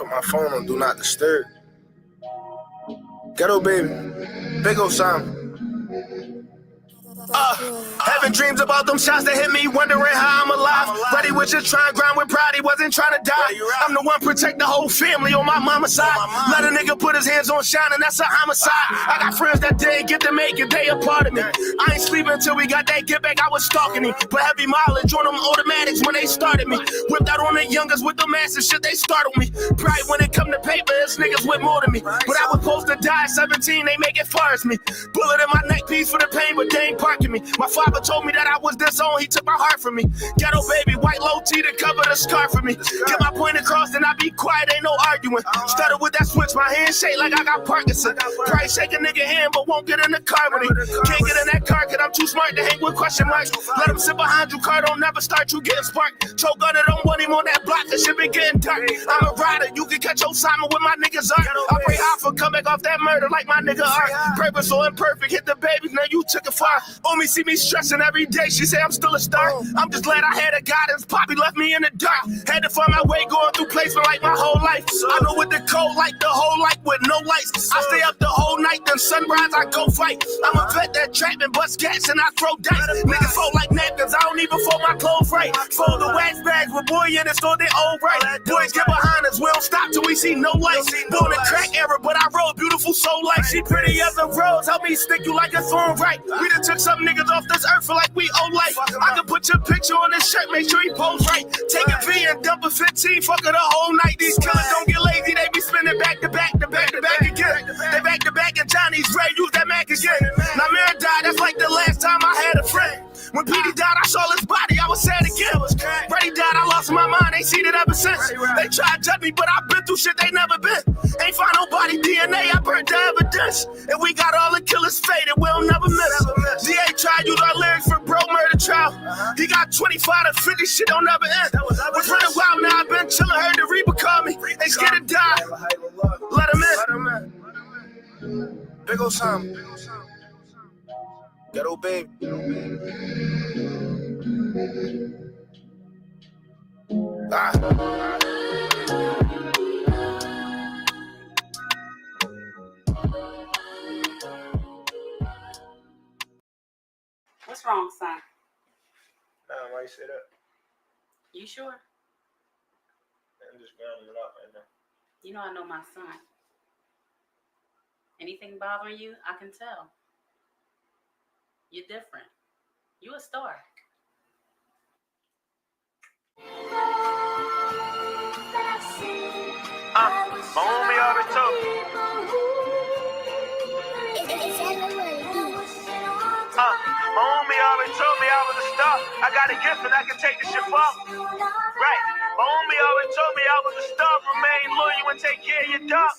Put my phone on Do Not Disturb. Ghetto baby. Big ol' Simon. Having dreams about them shots that hit me, wondering how I'm alive. Buddy was just trying to grind with pride, he wasn't trying to die. I'm the one protect the whole family on my mama's side. Let a nigga put his hands on shining, that's a homicide. I got friends that didn't get to make it, they a part of me. I ain't sleeping until we got that get back, I was stalking him. But heavy mileage on them automatics when they started me. Whipped out on the youngers with the massive shit, they startled me. Pride when it come to paper, it's niggas with more than me. But I was supposed to die at 17, they make it far as me. Bullet in my neck piece for the pain, but they ain't parking me. My father told me that I was disowned, he took my heart from me. Ghetto baby, white low tee to cover the scar for me. Get my point across, then I be quiet, ain't no arguing. Started with that switch, my hand shake like I got Parkinson. Probably shake a nigga hand, but won't get in the car with me. Can't get in that car, cause I'm too smart to hang with question marks. Let him sit behind you, car don't never start, you getting sparked. Choke on it, don't want him on that block, that shit been getting dark. I'm a rider, you can catch Osama with my niggas art. I pray hard for come back off that murder like my nigga art. Purpose so imperfect, hit the babies, now you took it far. Only see me stressing every day, she say I'm still a star. I'm just glad I had a guidance, Poppy left me in the dark. Had to find my way going through placement like my whole life. I know what the code like, the whole light with no lights. I stay up the whole night, then sunrise I go fight. I'm a vet that trap and bust gas and I throw dice. Niggas fold like napkins, I don't even fold my clothes right. Fold the wax bags with boy in it, so they all right. Boys get behind us, we don't stop till we see no lights. Born a crack era, but I roll beautiful soul like she pretty as a rose. Help me stick you like a thorn right. We done took some niggas off this earth for like we owe life. I can put your picture on this shirt, make sure he pose right. Take a V and dump a 15, fuck her the whole night. These killers don't get lazy, they be spinning back to back to back to back again. They back to back and Johnny's Ray use that Mac again. Now Mary died, that's like the last time I had a friend. When Petey died, I saw his body, I was sad again. Brady died, I lost my mind, ain't seen it ever since. They tried to judge me, but I've been through shit they never been. Ain't find nobody DNA, I burnt the evidence. And we got all the killers faded, we'll never miss. DA tried, use our lyrics for bro murder trial. He got 25 to 50, shit don't never end. Was running wild, now I've been chillin', heard the Reaper call me. They scared to die, let him in. Big ol' Simon. Ghetto baby. What's wrong, son? Why you say that? You sure? I'm just grounding it out right now. You know I know my son. Anything bothering you, I can tell. You're different. You a star. My homie always told me. My homie always told me I was a star. I got a gift and I can take this shit far. Right. My homie always told me I was a star. Remain loyal and take care of your dog.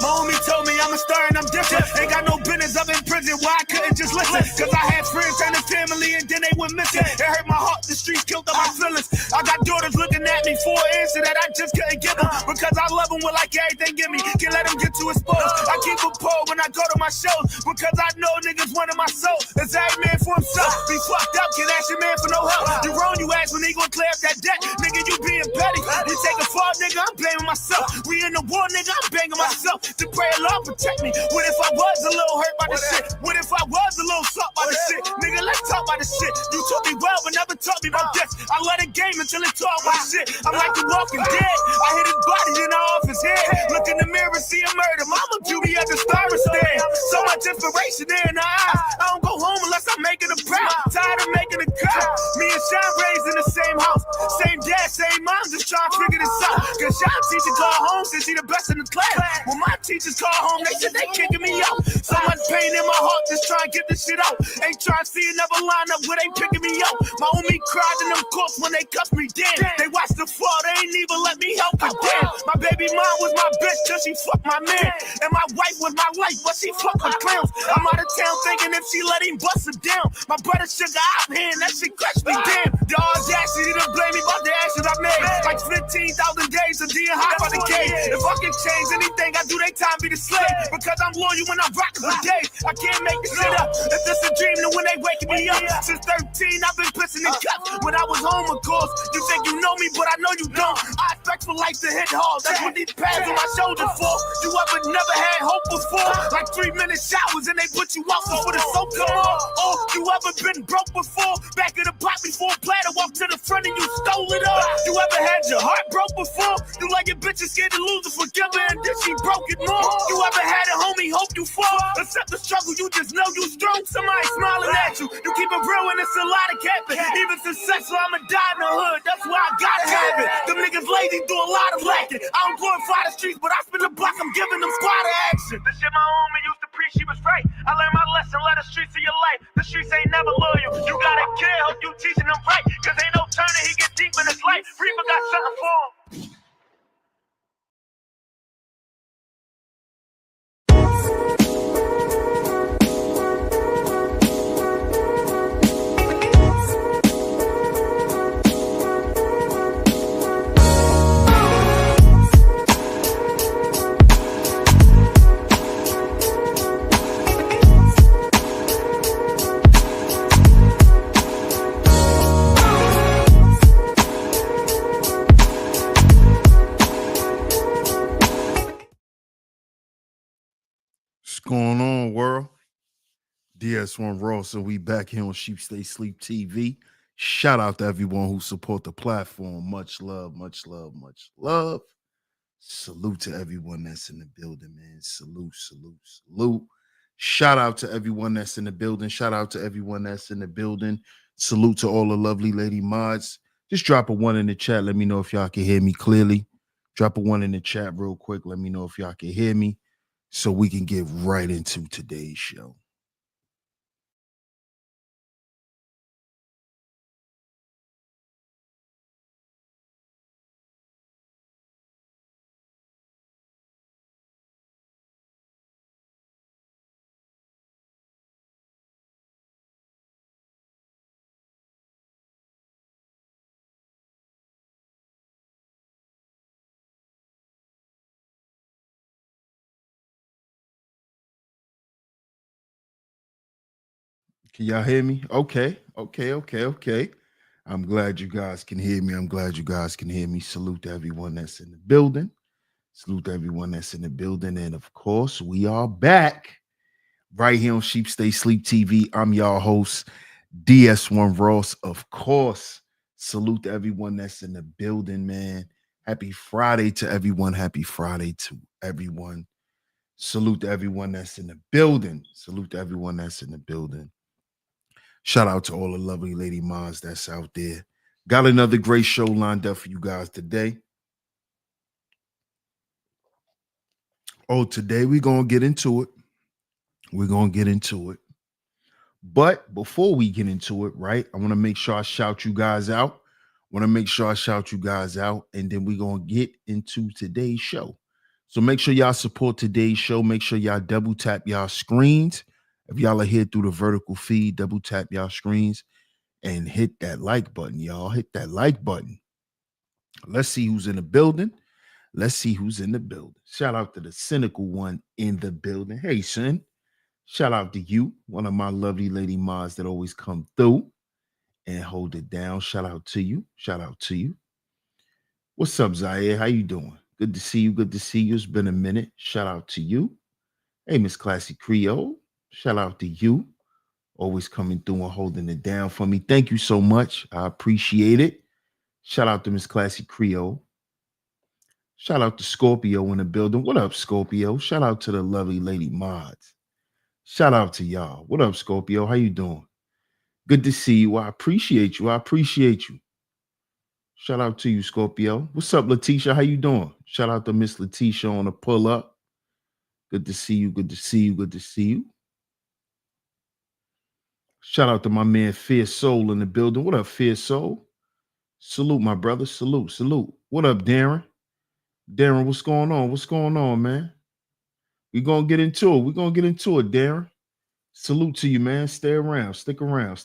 My homie told me I'm a star and I'm different. Ain't got no business up in prison. Why I couldn't just listen? Cause I had friends turn to family and then they went missing. It hurt my heart, the streets killed up my feelings. I got daughters looking at me for an answer that I just couldn't give them. Because I love them with like everything give me. Can't let them get too exposed. I keep a pole when I go to my shows. Because I know niggas wanted my soul. It's every man for himself. Be fucked up, can't ask your man for no help. You wrong, you ask when he gon' clear up that debt. Nigga, you being petty. We take a fall, nigga, I'm blaming myself. We in the war, nigga, I'm banging myself. To pray Allah protect me. What if I was a little hurt by the shit? What if I was a little soft by the shit? Nigga, let's talk about the shit. You taught me well, but never taught me about this. I let it game until it taught my shit. I'm like the walking dead. I hit his body in the office head. Look in the mirror, see a murder. Mama beauty at the star stand. So much inspiration there in the eyes. I don't go home unless I'm making a proud. Tired of making a cut. Me and Sean raised in the same house. Same dad, same mom, just trying to figure this out. Cause Sean teacher call home since he the best in the class. When my teachers call home, they said they kicking me out. So much pain in my heart, just trying to get this shit out. Ain't trying to see another lineup where they picking me out. My homie cried in them courts when they cuffed me damn. They watched the fall, they ain't even let me help her damn. My baby mom was my bitch till she fucked my man. And my wife was my life, but she fucked her clowns. I'm out of town thinking if she let him bust her down. My brother sugar out hand, that shit crushed me damn. The audacity to blame me about the actions I made. Like 15,000 days of being high by the gate. If I can change anything, I do they time be the slave. Because I'm loyal when I'm rocking for days. I can't make this shit up. If this a dream, then when they waking me up. Since 13, I've been pissing in cups. When I was home, of course, you think you know me, but I know you don't. I expect for life to hit hard. That's what these pads on my shoulders for. You ever never had hope before? Like 3-minute showers and they put you out before the soap come on. Oh, you ever been broke before? Back of the pot before a platter walked to the front and you stole it up. You ever had your heart broke before? You like your bitch is scared to lose it, forgive her, and then she broke it more. You ever had a homie hope you fall? Accept the struggle, you just know you strong. Somebody smiling at you. You keep it real and it's a lot of capping. Even successful, I'ma die in the hood. That's why I gotta have it. Them niggas lazy do a lot of lacking. I don't glorify the streets, but I spin the block, I'm giving them squad action. The shit my homie used to preach, she was right. I learned my lesson, let the streets of your life. The streets ain't never loyal. You gotta care, hope you teaching them right. Cause ain't no turning, he get deep in his life. Reaper got something for him. What's going on, world? DS1 Ross, and we back here on Sheep Stay Sleep TV. Shout out to everyone who support the platform. Much love, much love, much love. Salute to everyone that's in the building, man. Salute, salute, salute. Shout out to everyone that's in the building. Shout out to everyone that's in the building. Salute to all the lovely lady mods. Just drop a 1 in the chat. Let me know if y'all can hear me clearly. Drop a 1 in the chat real quick. Let me know if y'all can hear me so we can get right into today's show. Can y'all hear me? Okay. I'm glad you guys can hear me. I'm glad you guys can hear me. Salute to everyone that's in the building. Salute to everyone that's in the building. And of course, we are back right here on Sheep Stay Sleep TV. I'm y'all host, DS1 Ross. Of course, salute to everyone that's in the building, man. Happy Friday to everyone. Happy Friday to everyone. Salute to everyone that's in the building. Salute to everyone that's in the building. Shout out to all the lovely lady moms that's out there. Got another great show lined up for you guys today. Oh, today we're going to get into it. We're going to get into it. But before we get into it, right, I want to make sure I shout you guys out. And then we're going to get into today's show. So make sure y'all support today's show. Make sure y'all double tap y'all screens. If y'all are here through the vertical feed, double tap y'all screens. And hit that like button, y'all. Hit that like button. Let's see who's in the building. Shout out to the cynical one in the building. Hey, son. Shout out to you, one of my lovely lady mods that always come through and hold it down. Shout out to you. What's up, Zaire? How you doing? Good to see you. It's been a minute. Shout out to you. Hey, Miss Classy Creole. Shout out to you. Always coming through and holding it down for me. Thank you so much. I appreciate it. Shout out to Miss Classy Creole. Shout out to Scorpio in the building. What up, Scorpio? Shout out to the lovely lady mods. Shout out to y'all. What up, Scorpio? How you doing? Good to see you. I appreciate you. Shout out to you, Scorpio. What's up, Letitia? How you doing? Shout out to Miss Letitia on the pull up. Good to see you. Shout out to my man Fierce Soul in the building. What up, Fierce Soul? Salute, my brother. Salute. What up, Darren? Darren, what's going on, man? We're going to get into it, Darren. Salute to you, man. Stay around. Stick around.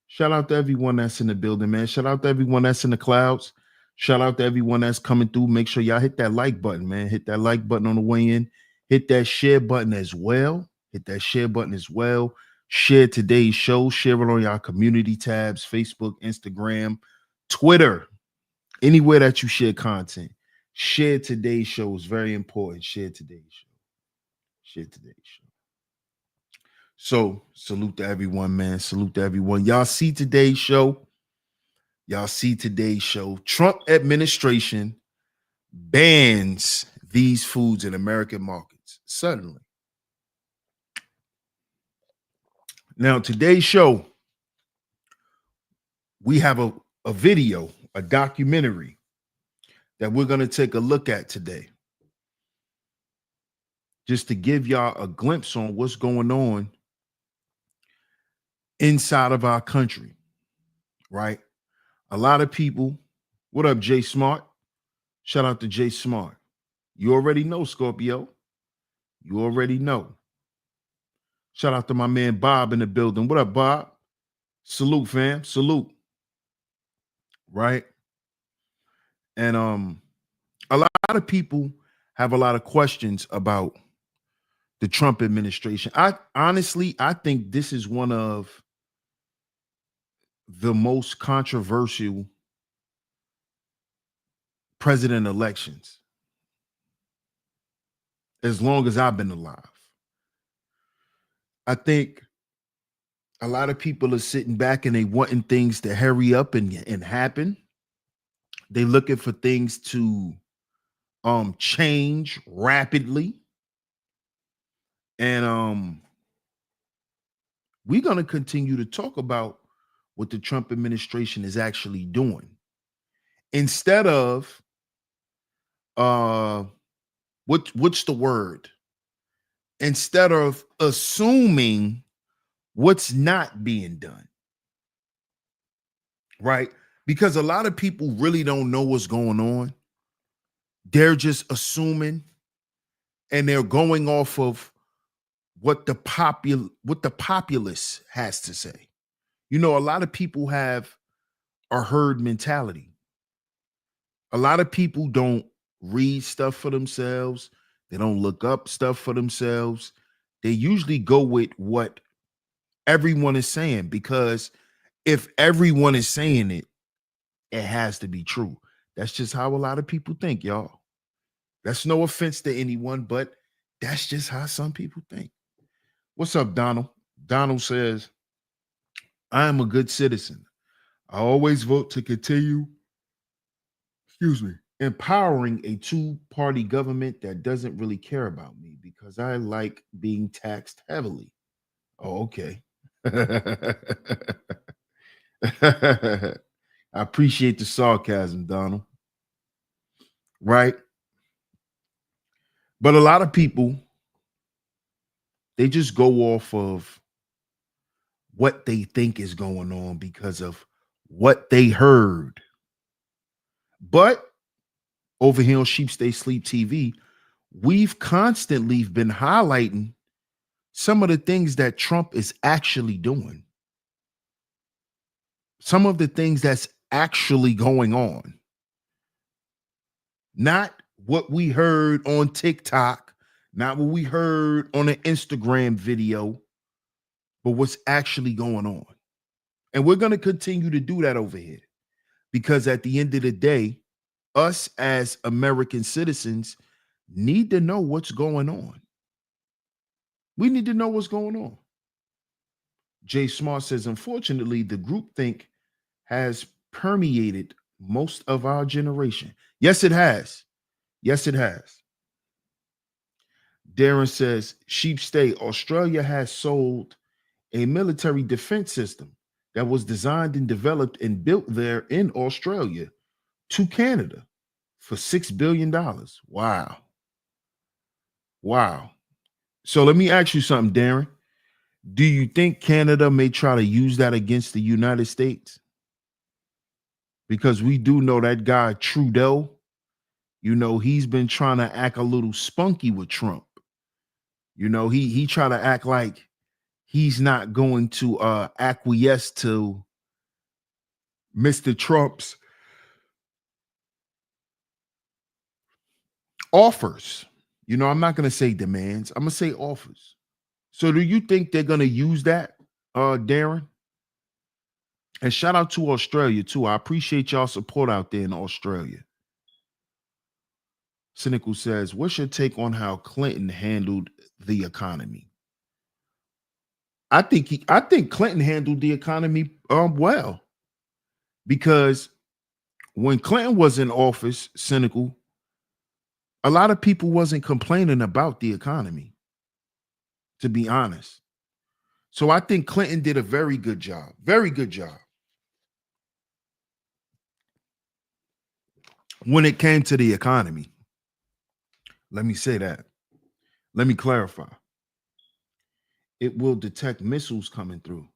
Shout out to everyone that's in the building, man. Shout out to everyone that's in the clouds. Shout out to everyone that's coming through. Make sure y'all hit that like button, man. Hit that like button on the way in. Hit that share button as well. Hit that share button as well. Share today's show. Share it on your community tabs, Facebook, Instagram, Twitter, anywhere that you share content. Share today's show is very important. Share today's show. Share today's show. So salute to everyone, man. Salute to everyone. Y'all see today's show. Y'all see today's show. Trump administration bans these foods in American markets suddenly. Now, today's show, we have a video, a documentary that we're going to take a look at today. Just to give y'all a glimpse on what's going on inside of our country, right? A lot of people, what up, Jay Smart? Shout out to Jay Smart. You already know, Scorpio. You already know. Shout out to my man Bob in the building. What up, Bob? Salute, fam. Salute. Right? And a lot of people have a lot of questions about the Trump administration. I think this is one of the most controversial president elections as long as I've been alive. I think a lot of people are sitting back and they wanting things to hurry up and happen. They looking for things to change rapidly. And we're going to continue to talk about what the Trump administration is actually doing. Instead of what's the word? Instead of assuming what's not being done. Right? Because a lot of people really don't know what's going on. They're just assuming and they're going off of what the populace has to say. You know, a lot of people have a herd mentality. A lot of people don't read stuff for themselves. They don't look up stuff for themselves. They usually go with what everyone is saying, because if everyone is saying it, it has to be true. That's just how a lot of people think, y'all. That's no offense to anyone, but that's just how some people think. What's up, Donald? Donald says, I am a good citizen. I always vote to continue, empowering a two-party government that doesn't really care about me because I like being taxed heavily. Oh, okay. I appreciate the sarcasm, Donald. Right? But a lot of people, they just go off of what they think is going on because of what they heard. But over here on Sheep Stay Sleep TV, we've constantly been highlighting some of the things that Trump is actually doing. Some of the things that's actually going on. Not what we heard on TikTok, not what we heard on an Instagram video, but what's actually going on. And we're going to continue to do that over here because at the end of the day, us as American citizens need to know what's going on. We need to know what's going on. Jay Smart says, unfortunately, the groupthink has permeated most of our generation. Yes, it has. Yes, it has. Darren says, Sheep Stay, Australia has sold a military defense system that was designed and developed and built there in Australia to Canada for $6 billion. Wow. Wow. So let me ask you something, Darren. Do you think Canada may try to use that against the United States? Because we do know that guy Trudeau, you know, he's been trying to act a little spunky with Trump. You know, he tried to act like he's not going to acquiesce to Mr. Trump's offers. You know, I'm not going to say demands. I'm going to say offers. So do you think they're going to use that, Darren? And shout out to Australia, too. I appreciate y'all support out there in Australia. Cynical says, what's your take on how Clinton handled the economy? I think Clinton handled the economy well, because when Clinton was in office, Cynical, a lot of people wasn't complaining about the economy, to be honest. So I think Clinton did a very good job. Very good job. When it came to the economy. Let me say that. Let me clarify. It will detect missiles coming through.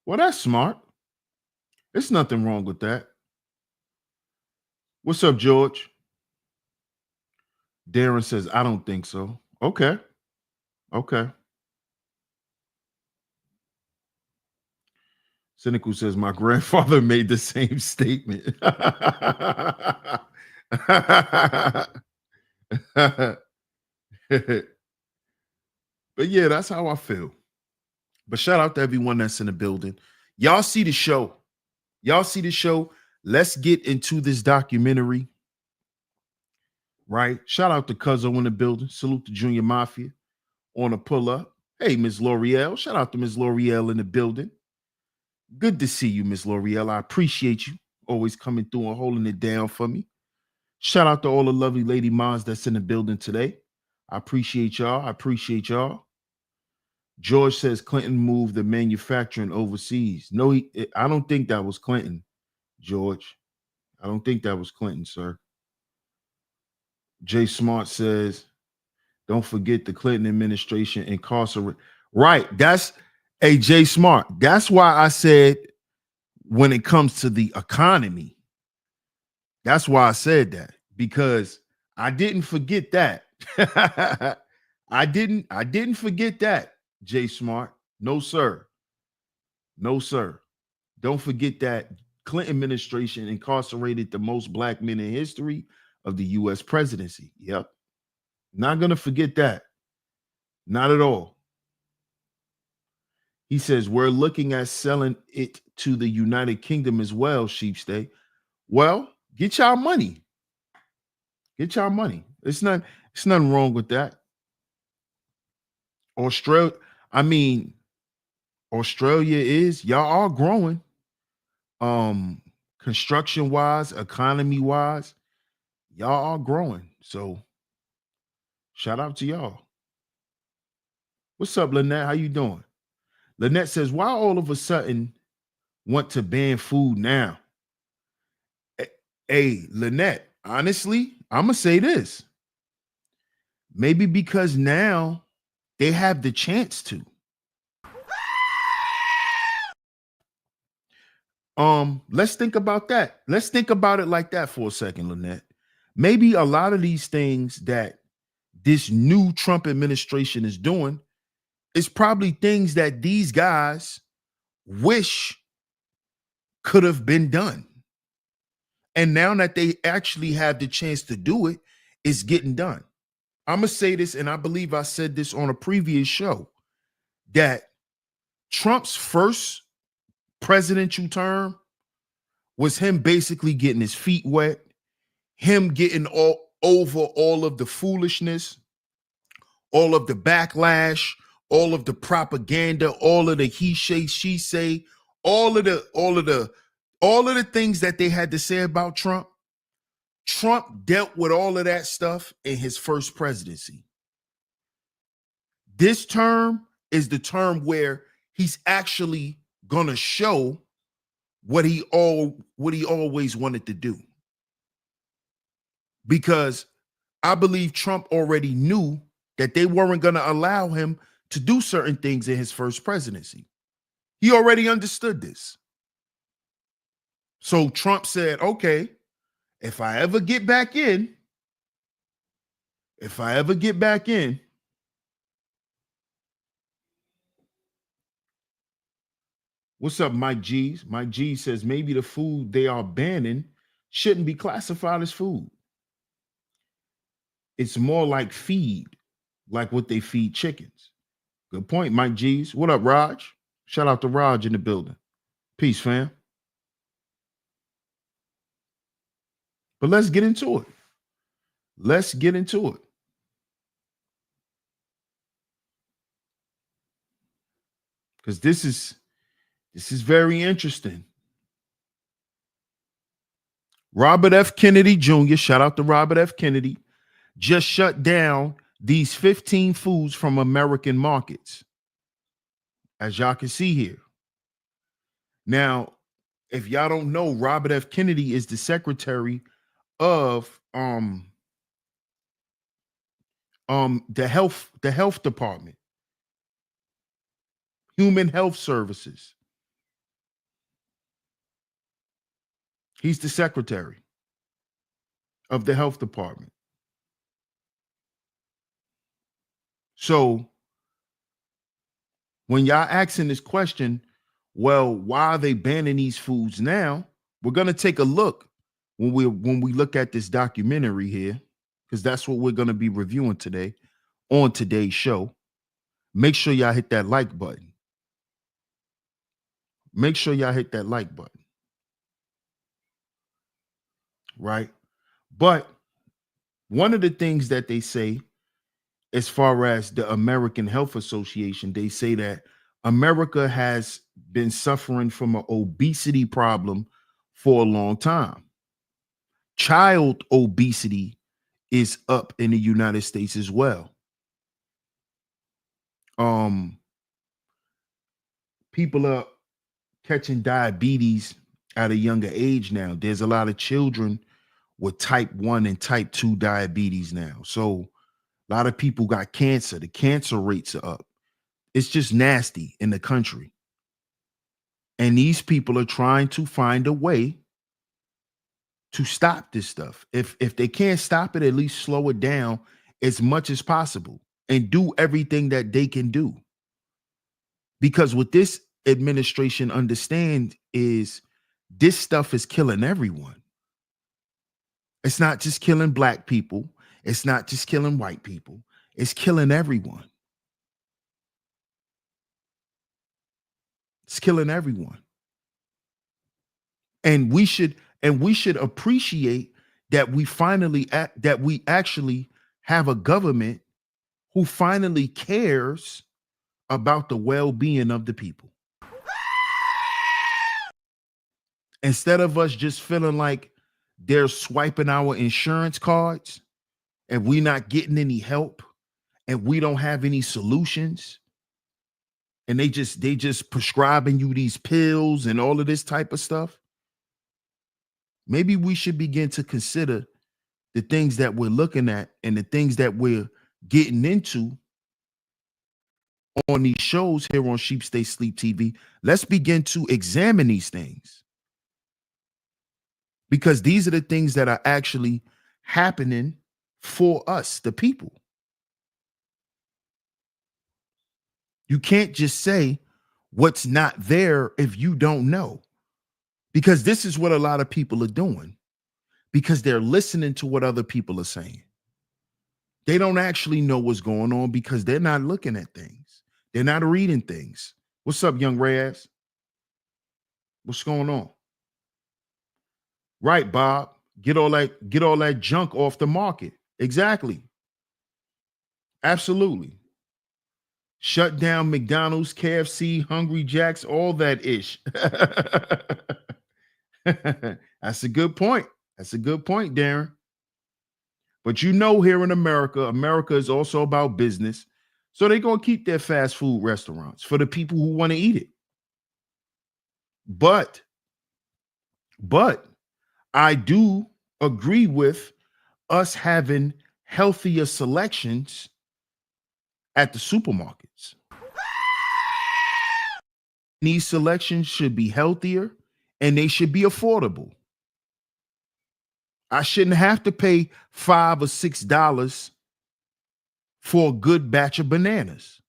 Well, that's smart. There's nothing wrong with that. What's up, George? Darren says, I don't think so. Okay. Okay. Cynical says, my grandfather made the same statement. But yeah, that's how I feel. But shout out to everyone that's in the building. Y'all see the show. Y'all see the show. Let's get into this documentary. Right? Shout out to Cuzzo in the building. Salute to Junior Mafia on a pull up. Hey, Ms. L'Oreal. Shout out to Ms. L'Oreal in the building. Good to see you, Ms. L'Oreal. I appreciate you always coming through and holding it down for me. Shout out to all the lovely lady moms that's in the building today. I appreciate y'all. I appreciate y'all. George says Clinton moved the manufacturing overseas. No, I don't think that was Clinton, George. I don't think that was Clinton, sir. Jay Smart says, don't forget the Clinton administration incarcerated. Right. That's a Jay Smart. That's why I said when it comes to the economy, that's why I said that, because I didn't forget that. I didn't forget that, Jay Smart. No, sir. No, sir. Don't forget that Clinton administration incarcerated the most black men in history of the U.S. presidency. Yep. Not going to forget that. Not at all. He says, we're looking at selling it to the United Kingdom as well, Sheepstay. Well, get y'all money. Get y'all money. It's nothing wrong with that. Australia is, y'all are growing. Construction wise, economy wise, y'all are growing. So shout out to y'all. What's up, Lynette? How you doing? Lynette says, why all of a sudden want to ban food now? Hey, Lynette, honestly, I'm going to say this. Maybe because now they have the chance to. Let's think about that. Let's think about it like that for a second, Lynette. Maybe a lot of these things that this new Trump administration is doing is probably things that these guys wish could have been done. And now that they actually have the chance to do it, it's getting done. I'm going to say this, and I believe I said this on a previous show, that Trump's first presidential term was him basically getting his feet wet, him getting over all of the foolishness, all of the backlash, all of the propaganda, all of the he say, she say, all of the things that they had to say about Trump. Trump dealt with all of that stuff in his first presidency. This term is the term where he's actually gonna show what he always wanted to do. Because I believe Trump already knew that they weren't gonna allow him to do certain things in his first presidency. He already understood this. So Trump said, okay, if I ever get back in, what's up, Mike G's? Mike G says maybe the food they are banning shouldn't be classified as food. It's more like feed, like what they feed chickens. Good point, Mike G's. What up, Raj? Shout out to Raj in the building. Peace, fam. But let's get into it. Let's get into it. Because this is very interesting. Robert F. Kennedy Jr., shout out to Robert F. Kennedy, just shut down these 15 foods from American markets, as y'all can see here. Now, if y'all don't know, Robert F. Kennedy is the secretary of the health department, human health services. He's the secretary of the health department. So when y'all asking this question, well, why are they banning these foods now? We're gonna take a look when we look at this documentary here, because that's what we're gonna be reviewing today on today's show. Make sure y'all hit that like button. Make sure y'all hit that like button. Right? But one of the things that they say, as far as the American Health Association, they say that America has been suffering from an obesity problem for a long time. Child obesity is up in the United States as well. People are catching diabetes at a younger age now. There's a lot of children with type 1 and type 2 diabetes now. So a lot of people got cancer. The cancer rates are up. It's just nasty in the country. And these people are trying to find a way to stop this stuff. If they can't stop it, at least slow it down as much as possible and do everything that they can do. Because what this administration understand is this stuff is killing everyone. It's not just killing black people. It's not just killing white people. It's killing everyone. It's killing everyone. And we should appreciate that we actually have a government who finally cares about the well-being of the people. Instead of us just feeling like they're swiping our insurance cards and we're not getting any help and we don't have any solutions, and they just prescribing you these pills and all of this type of stuff. Maybe we should begin to consider the things that we're looking at and the things that we're getting into on these shows here on Sheep Stay Sleep TV. Let's begin to examine these things, because these are the things that are actually happening for us, the people. You can't just say what's not there if you don't know, because this is what a lot of people are doing, because they're listening to what other people are saying. They don't actually know what's going on because they're not looking at things. They're not reading things. What's up, young Reyes? What's going on? Right, Bob. Get all that junk off the market. Exactly. Absolutely. Shut down McDonald's, KFC, Hungry Jacks, all that ish. That's a good point. That's a good point, Darren. But you know, here in America, America is also about business. So they're going to keep their fast food restaurants for the people who want to eat it. But I do agree with us having healthier selections at the supermarkets. These selections should be healthier and they should be affordable. I shouldn't have to pay $5 or $6 for a good batch of bananas.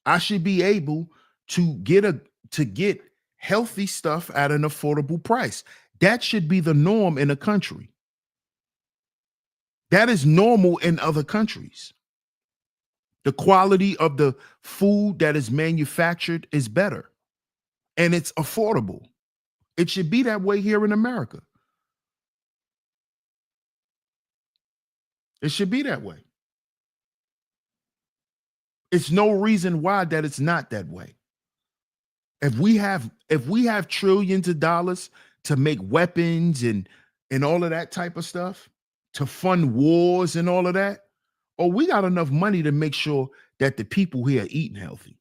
I should be able to get healthy stuff at an affordable price. That should be the norm in a country. That is normal in other countries. The quality of the food that is manufactured is better and it's affordable. It should be that way here in America. It should be that way. It's no reason why that it's not that way. If we have trillions of dollars to make weapons and all of that type of stuff, to fund wars and all of that, oh, we got enough money to make sure that the people here are eating healthy.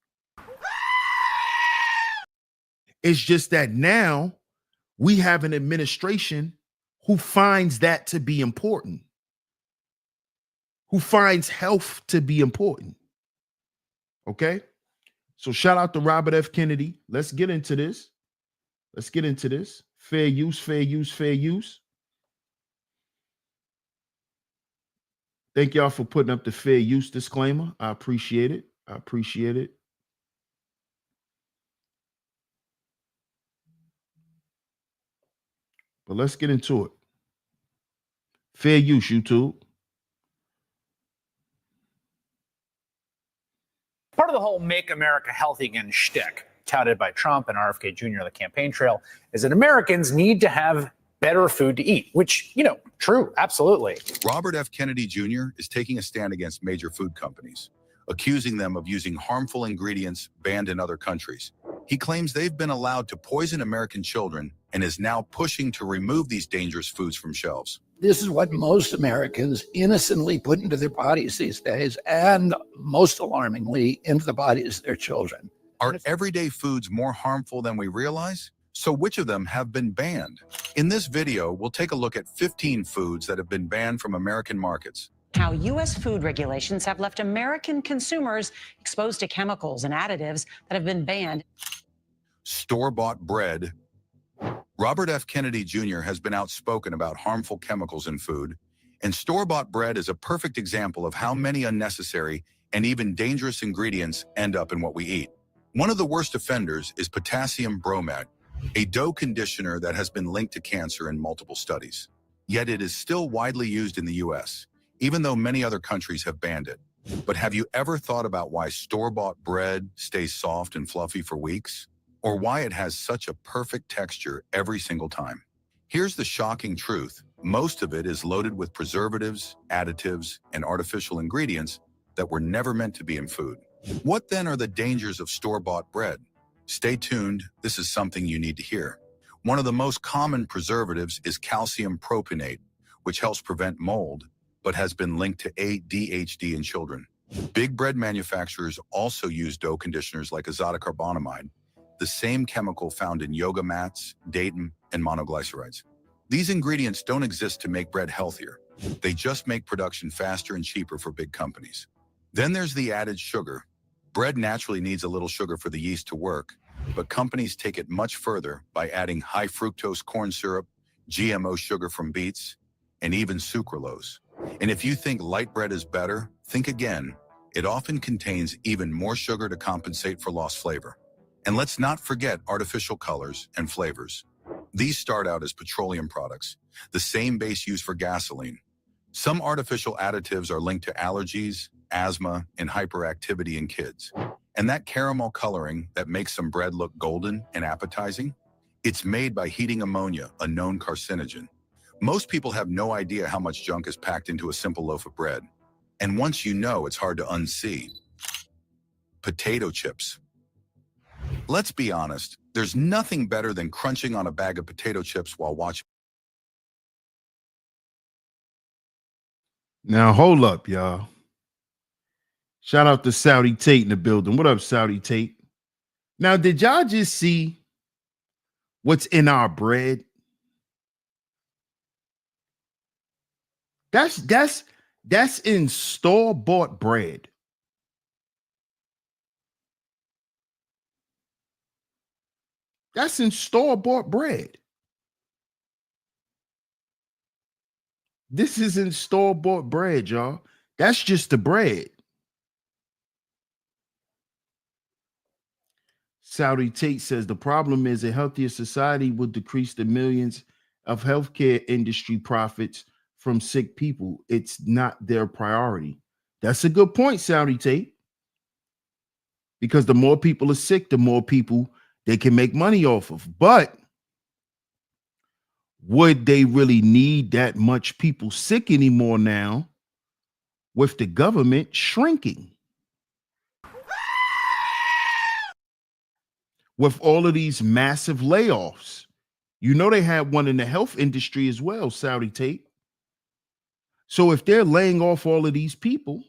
It's just that now we have an administration who finds that to be important, who finds health to be important. Okay? So shout out to Robert F. Kennedy. Let's get into this. Fair use, fair use, fair use. Thank y'all for putting up the fair use disclaimer. I appreciate it. But let's get into it. Fair use, YouTube. Part of the whole Make America Healthy Again shtick, touted by Trump and RFK Jr. on the campaign trail, is that Americans need to have better food to eat, which, true, absolutely. Robert F. Kennedy Jr. is taking a stand against major food companies, accusing them of using harmful ingredients banned in other countries. He claims they've been allowed to poison American children and is now pushing to remove these dangerous foods from shelves. This is what most Americans innocently put into their bodies these days, and most alarmingly, into the bodies of their children. Are everyday foods more harmful than we realize? So which of them have been banned? In this video, we'll take a look at 15 foods that have been banned from American markets. How U.S. food regulations have left American consumers exposed to chemicals and additives that have been banned. Store-bought bread. Robert F. Kennedy Jr. has been outspoken about harmful chemicals in food, and store-bought bread is a perfect example of how many unnecessary and even dangerous ingredients end up in what we eat. One of the worst offenders is potassium bromate, a dough conditioner that has been linked to cancer in multiple studies. Yet it is still widely used in the U.S., even though many other countries have banned it. But have you ever thought about why store-bought bread stays soft and fluffy for weeks? Or why it has such a perfect texture every single time? Here's the shocking truth. Most of it is loaded with preservatives, additives, and artificial ingredients that were never meant to be in food. What then are the dangers of store-bought bread? Stay tuned, this is something you need to hear. One of the most common preservatives is calcium propionate, which helps prevent mold, but has been linked to ADHD in children. Big bread manufacturers also use dough conditioners like azotocarbonamide, the same chemical found in yoga mats, datem, and monoglycerides. These ingredients don't exist to make bread healthier. They just make production faster and cheaper for big companies. Then there's the added sugar. Bread naturally needs a little sugar for the yeast to work, but companies take it much further by adding high fructose corn syrup, GMO sugar from beets, and even sucralose. And if you think light bread is better, think again. It often contains even more sugar to compensate for lost flavor. And let's not forget artificial colors and flavors. These start out as petroleum products, the same base used for gasoline. Some artificial additives are linked to allergies, asthma, and hyperactivity in kids. And that caramel coloring that makes some bread look golden and appetizing, it's made by heating ammonia, a known carcinogen. Most people have no idea how much junk is packed into a simple loaf of bread. And once you know, it's hard to unsee. Potato chips. Let's be honest, there's nothing better than crunching on a bag of potato chips while watching. Now, hold up, y'all. Shout out to Saudi Tate in the building. What up, Saudi Tate? Now, did y'all just see what's in our bread? That's in store-bought bread. That's in store-bought bread. This is in store-bought bread, y'all. That's just the bread. Saudi Tate says the problem is a healthier society would decrease the millions of healthcare industry profits from sick people. It's not their priority. That's a good point, Saudi Tate. Because the more people are sick, the more people they can make money off of. But would they really need that much people sick anymore now with the government shrinking? With all of these massive layoffs. You know, they had one in the health industry as well, Saudi Tate. So if they're laying off all of these people,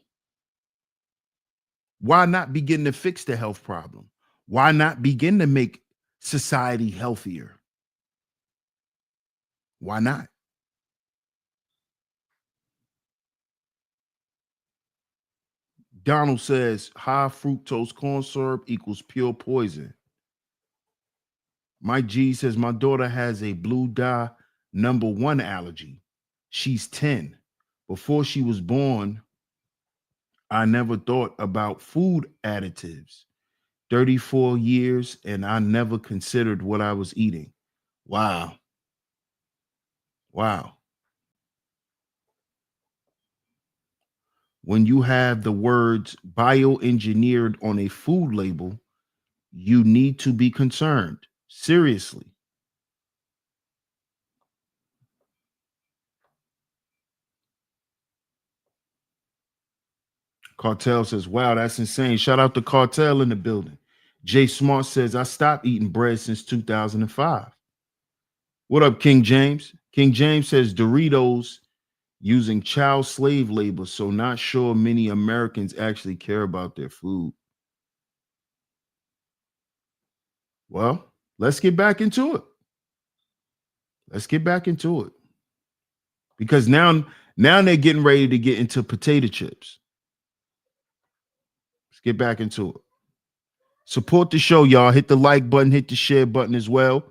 why not begin to fix the health problem? Why not begin to make society healthier? Why not? Donald says high fructose corn syrup equals pure poison. Mike G says my daughter has a blue dye #1 allergy. She's 10. Before she was born, I never thought about food additives. 34 years and I never considered what I was eating. Wow. Wow. When you have the words bioengineered on a food label, you need to be concerned. Seriously. Cartel says, wow, that's insane. Shout out to Cartel in the building. Jay Smart says, I stopped eating bread since 2005. What up, King James? King James says Doritos using child slave labor, so not sure many Americans actually care about their food. Well, let's get back into it. Let's get back into it. Because now they're getting ready to get into potato chips. Let's get back into it. Support the show, y'all. Hit the like button, hit the share button as well.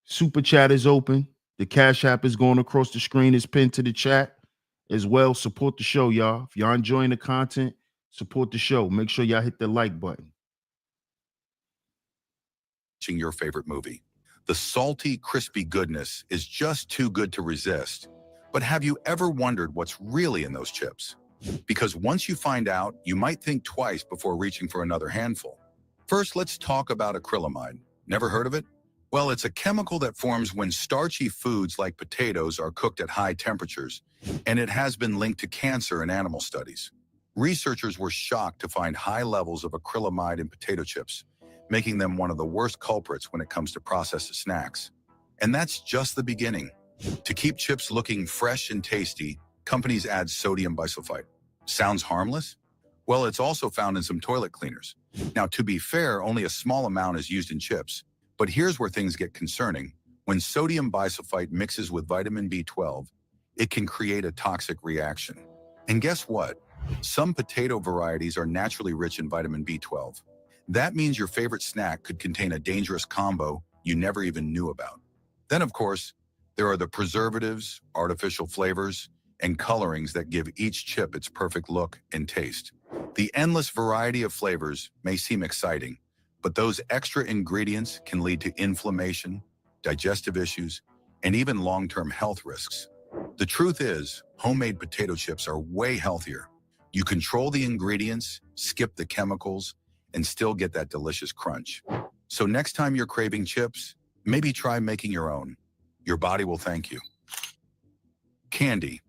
Super chat is open. The Cash App is going across the screen. It's pinned to the chat as well. Support the show, y'all. If y'all enjoying the content, support the show. Make sure y'all hit the like button. Your favorite movie. The salty, crispy goodness is just too good to resist. But have you ever wondered what's really in those chips? Because once you find out, you might think twice before reaching for another handful. First, let's talk about acrylamide. Never heard of it? Well, it's a chemical that forms when starchy foods like potatoes are cooked at high temperatures, and it has been linked to cancer in animal studies. Researchers were shocked to find high levels of acrylamide in potato chips, making them one of the worst culprits when it comes to processed snacks. And that's just the beginning. To keep chips looking fresh and tasty, companies add sodium bisulfite. Sounds harmless? Well, it's also found in some toilet cleaners. Now, to be fair, only a small amount is used in chips. But here's where things get concerning. When sodium bisulfite mixes with vitamin B12, it can create a toxic reaction. And guess what? Some potato varieties are naturally rich in vitamin B12. That means your favorite snack could contain a dangerous combo you never even knew about. Then, of course, there are the preservatives, artificial flavors, and colorings that give each chip its perfect look and taste. The endless variety of flavors may seem exciting, but those extra ingredients can lead to inflammation, digestive issues, and even long-term health risks. The truth is, homemade potato chips are way healthier. You control the ingredients, skip the chemicals, and still get that delicious crunch. So next time you're craving chips, maybe try making your own. Your body will thank you. Candy.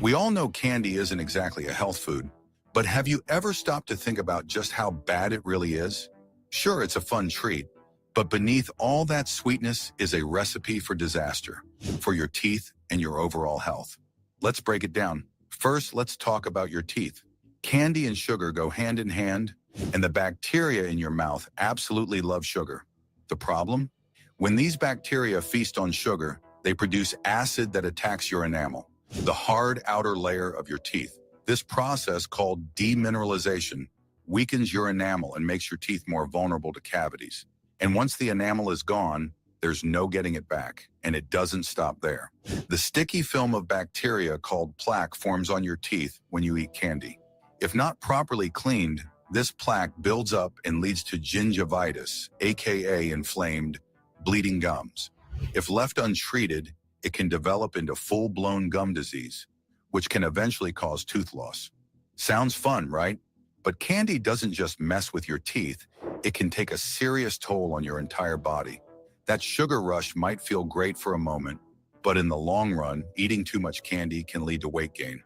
We all know candy isn't exactly a health food, but have you ever stopped to think about just how bad it really is? Sure, it's a fun treat, but beneath all that sweetness is a recipe for disaster, for your teeth and your overall health. Let's break it down. First, let's talk about your teeth. Candy and sugar go hand in hand, and the bacteria in your mouth absolutely love sugar. The problem? When these bacteria feast on sugar, they produce acid that attacks your enamel, the hard outer layer of your teeth. This process, called demineralization, weakens your enamel and makes your teeth more vulnerable to cavities. And once the enamel is gone, there's no getting it back, and it doesn't stop there. The sticky film of bacteria called plaque forms on your teeth when you eat candy. If not properly cleaned, this plaque builds up and leads to gingivitis, aka inflamed, bleeding gums. If left untreated, it can develop into full-blown gum disease, which can eventually cause tooth loss. Sounds fun, right? But candy doesn't just mess with your teeth, it can take a serious toll on your entire body. That sugar rush might feel great for a moment, but in the long run, eating too much candy can lead to weight gain,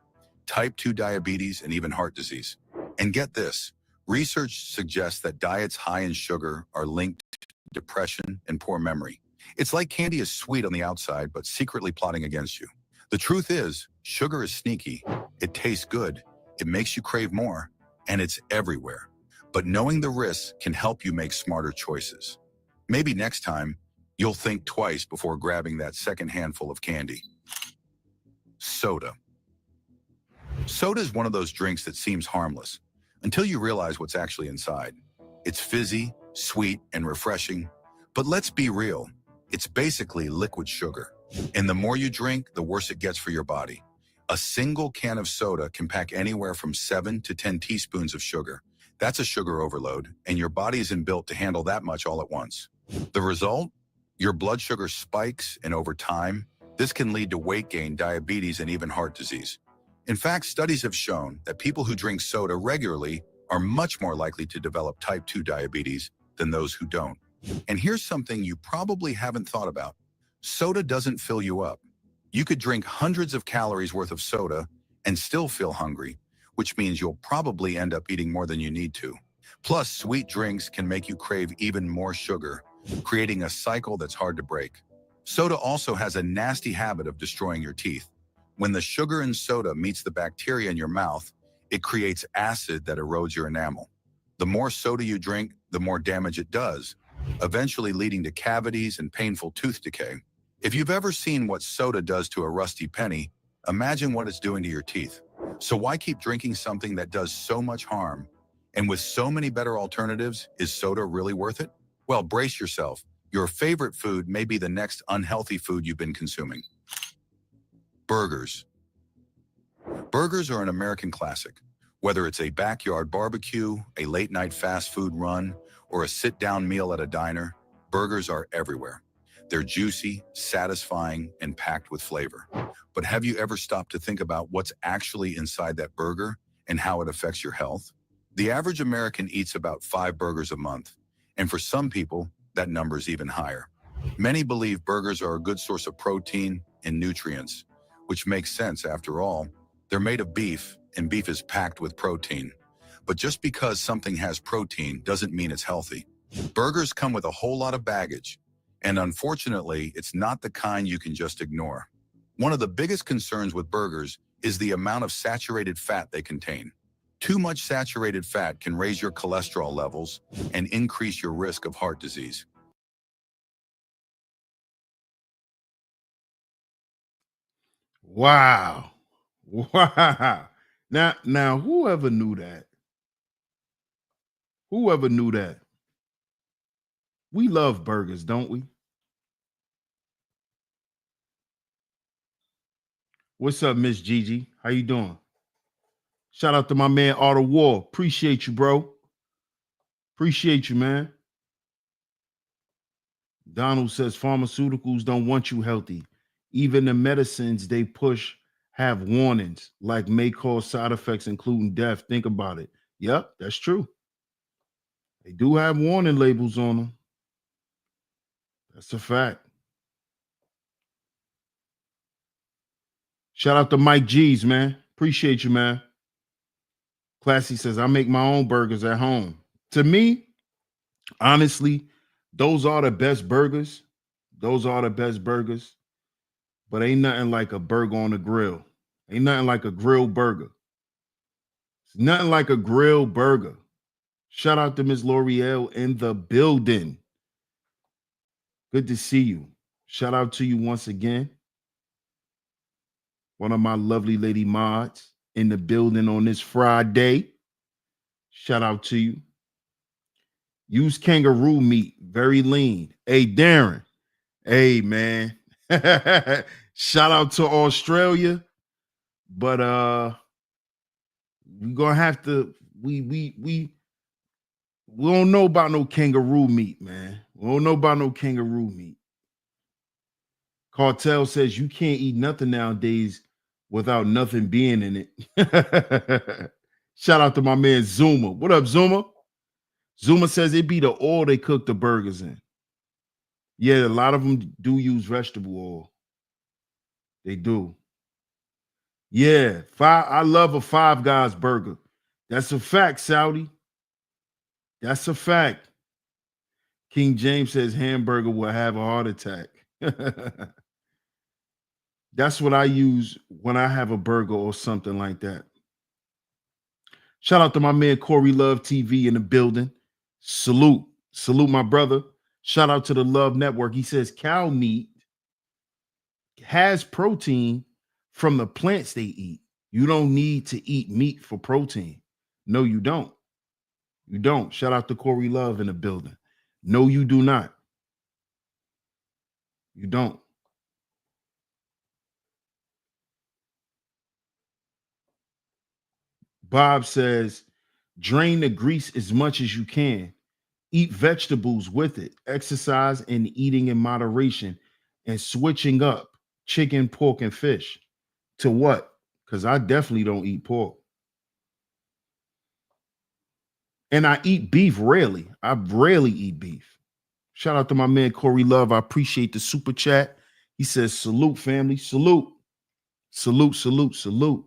type 2 diabetes, and even heart disease. And get this, research suggests that diets high in sugar are linked to depression and poor memory. It's like candy is sweet on the outside, but secretly plotting against you. The truth is, sugar is sneaky. It tastes good, it makes you crave more, and it's everywhere. But knowing the risks can help you make smarter choices. Maybe next time, you'll think twice before grabbing that second handful of candy. Soda. Soda is one of those drinks that seems harmless until you realize what's actually inside. It's fizzy, sweet, and refreshing, but let's be real, it's basically liquid sugar. And the more you drink, the worse it gets for your body. A single can of soda can pack anywhere from 7 to 10 teaspoons of sugar. That's a sugar overload, and your body isn't built to handle that much all at once. The result? Your blood sugar spikes, and over time, this can lead to weight gain, diabetes, and even heart disease. In fact, studies have shown that people who drink soda regularly are much more likely to develop type 2 diabetes than those who don't. And here's something you probably haven't thought about. Soda doesn't fill you up. You could drink hundreds of calories worth of soda and still feel hungry, which means you'll probably end up eating more than you need to. Plus, sweet drinks can make you crave even more sugar, creating a cycle that's hard to break. Soda also has a nasty habit of destroying your teeth. When the sugar in soda meets the bacteria in your mouth, it creates acid that erodes your enamel. The more soda you drink, the more damage it does, eventually leading to cavities and painful tooth decay. If you've ever seen what soda does to a rusty penny, imagine what it's doing to your teeth. So why keep drinking something that does so much harm? And with so many better alternatives, is soda really worth it? Well, brace yourself. Your favorite food may be the next unhealthy food you've been consuming. Burgers. Burgers are an American classic. Whether it's a backyard barbecue, a late-night fast food run, or a sit-down meal at a diner, burgers are everywhere. They're juicy, satisfying, and packed with flavor. But have you ever stopped to think about what's actually inside that burger and how it affects your health? The average American eats about 5 burgers a month, and for some people, that number is even higher. Many believe burgers are a good source of protein and nutrients, which makes sense after all. They're made of beef, and beef is packed with protein. But just because something has protein doesn't mean it's healthy. Burgers come with a whole lot of baggage, and unfortunately, it's not the kind you can just ignore. One of the biggest concerns with burgers is the amount of saturated fat they contain. Too much saturated fat can raise your cholesterol levels and increase your risk of heart disease. Wow. Wow. Now, whoever knew that? Whoever knew that? We love burgers, don't we? What's up, Miss Gigi? How you doing? Shout out to my man Art of War. Appreciate you, bro. Appreciate you, man. Donald says pharmaceuticals don't want you healthy. Even the medicines they push have warnings, like may cause side effects, including death. Think about it. Yep, that's true. They do have warning labels on them. That's a fact. Shout out to Mike G's, man. Appreciate you, man. Classy says, I make my own burgers at home. To me, honestly, those are the best burgers. Those are the best burgers. But ain't nothing like a burger on the grill. Ain't nothing like a grilled burger. It's nothing like a grilled burger. Shout out to Ms. L'Oreal in the building. Good to see you. Shout out to you once again. One of my lovely lady mods in the building on this Friday. Shout out to you. Use kangaroo meat, very lean. Hey, Darren. Hey, man. Shout out to Australia. But we're gonna have to we don't know about no kangaroo meat, man. We don't know about no kangaroo meat. Cartel says you can't eat nothing nowadays without nothing being in it. Shout out to my man Zuma. What up, Zuma? Zuma says it be the oil they cook the burgers in. Yeah, a lot of them do use vegetable oil. They do. Yeah, I love a Five Guys burger. That's a fact, Saudi. That's a fact. King James says hamburger will have a heart attack. That's what I use when I have a burger or something like that. Shout out to my man Corey Love TV in the building. Salute. Salute my brother. Shout out to the Love Network. He says cow meat has protein from the plants they eat. You don't need to eat meat for protein. No, you don't. You don't. Shout out to Corey Love in the building. No, you do not. You don't. Bob says, drain the grease as much as you can. Eat vegetables with it. Exercise and eating in moderation and switching up chicken, pork, and fish. To what? Because I definitely don't eat pork. And I eat beef rarely. I rarely eat beef. Shout out to my man Corey Love. I appreciate the super chat. He says, salute, family. Salute. Salute, salute, salute.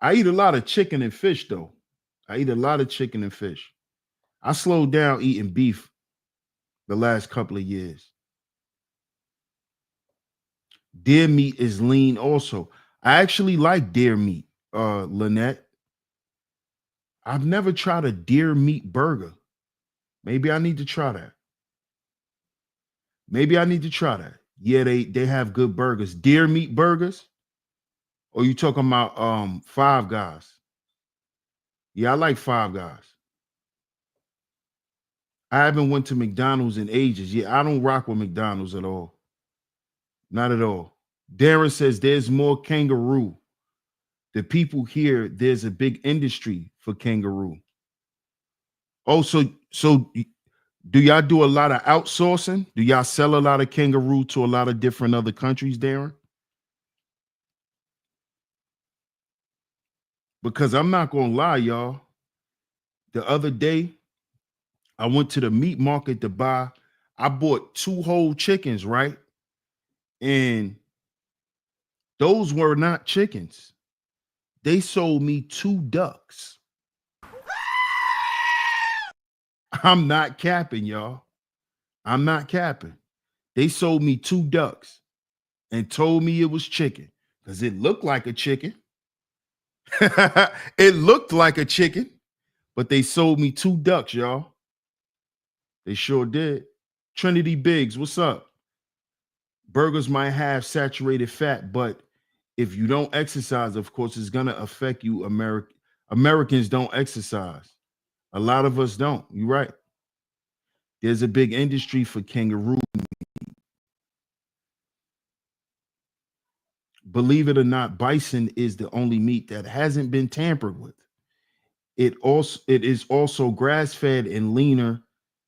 I eat a lot of chicken and fish, though. I eat a lot of chicken and fish. I slowed down eating beef the last couple of years. Deer meat is lean also. I actually like deer meat, Lynette. I've never tried a deer meat burger. Maybe I need to try that. Maybe I need to try that. Yeah, they have good burgers. Deer meat burgers? Or you talking about Five Guys? Yeah, I like Five Guys. I haven't went to McDonald's in ages. Yeah, I don't rock with McDonald's at all. Not at all. Darren says there's more kangaroo. The people here, there's a big industry for kangaroo. Oh, so do y'all do a lot of outsourcing? Do y'all sell a lot of kangaroo to a lot of different other countries, Darren? Because I'm not gonna lie, y'all. The other day, I went to the meat market to buy. I bought 2 whole chickens, right? And those were not chickens. They sold me 2 ducks. I'm not capping, y'all. I'm not capping. They sold me 2 ducks and told me it was chicken because it looked like a chicken. It looked like a chicken, but they sold me 2 ducks, y'all. They sure did. Trinity Biggs, what's up? Burgers might have saturated fat, but if you don't exercise, of course, it's going to affect you. Americans don't exercise. A lot of us don't. You're right. There's a big industry for kangaroo meat. Believe it or not, bison is the only meat that hasn't been tampered with. It is also grass-fed and leaner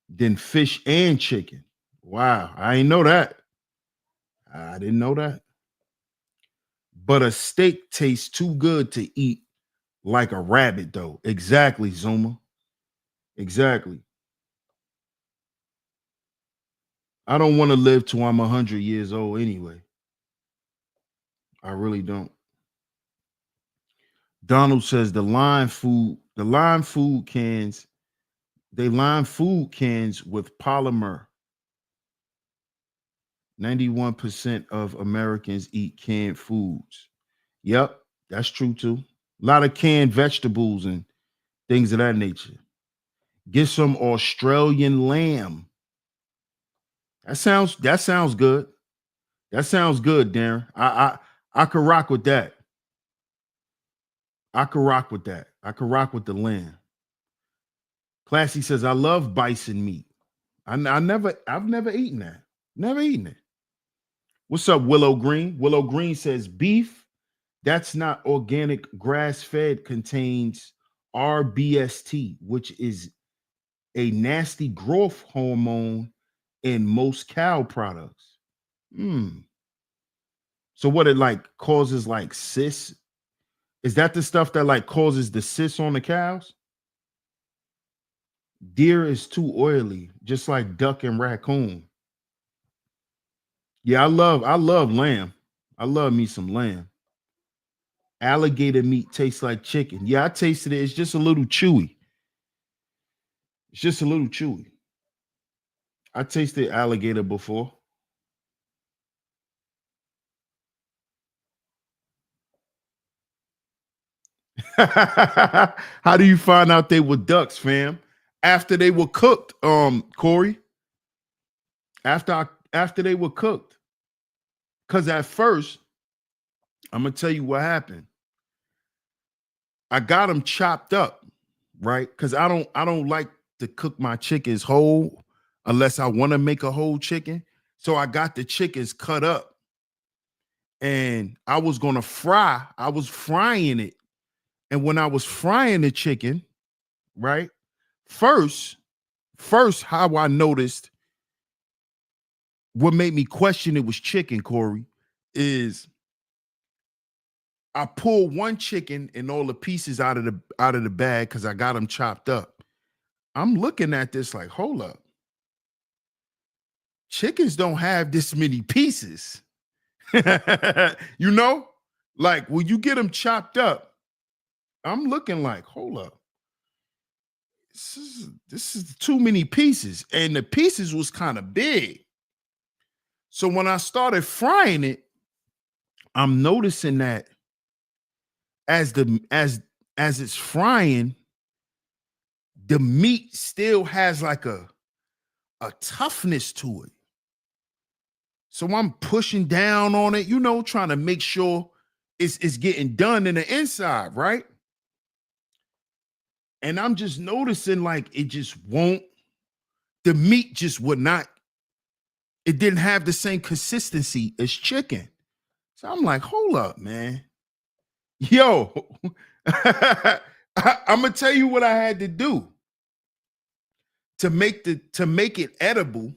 than fish and chicken. Wow, I didn't know that. I didn't know that. But a steak tastes too good to eat like a rabbit, though. Exactly, Zuma. Exactly. I don't want to live till I'm 100 years old anyway. I really don't. Donald says the line food cans, they line food cans with polymer. 91% of Americans eat canned foods. Yep, that's true too. A lot of canned vegetables and things of that nature. Get some Australian lamb. That sounds good. That sounds good, Darren. I could rock with that. I could rock with that. I could rock with the lamb. Classy says, I love bison meat. I've never eaten that. Never eaten it. What's up, Willow Green? Willow Green says beef that's not organic grass-fed contains RBST, which is a nasty growth hormone in most cow products. Hmm. So what it like causes like cysts? Is that the stuff that like causes the cysts on the cows? Deer is too oily, just like duck and raccoon. Yeah, I love lamb. I love me some lamb. Alligator meat tastes like chicken. Yeah, I tasted it. It's just a little chewy. It's just a little chewy. I tasted alligator before. How do you find out they were ducks, fam? After they were cooked, Corey. After they were cooked. Because at first, I'm gonna tell you what happened. I got them chopped up, right? Because I don't like to cook my chickens whole unless I want to make a whole chicken. So I got the chickens cut up and I was gonna fry. I was frying it. And when I was frying the chicken, right? First, how I noticed what made me question it was chicken, Corey, is I pulled one chicken and all the pieces out of the bag because I got them chopped up. I'm looking at this like, hold up. Chickens don't have this many pieces. You know, like when you get them chopped up, I'm looking like, hold up. This is too many pieces. And the pieces was kind of big. So when I started frying it, I'm noticing that as it's frying, the meat still has like a toughness to it. So I'm pushing down on it, you know, trying to make sure it's getting done in the inside, right? And I'm just noticing like it just won't, the meat just would not, it didn't have the same consistency as chicken. So I'm like, hold up, man. Yo, I'm gonna tell you what I had to do to make it edible,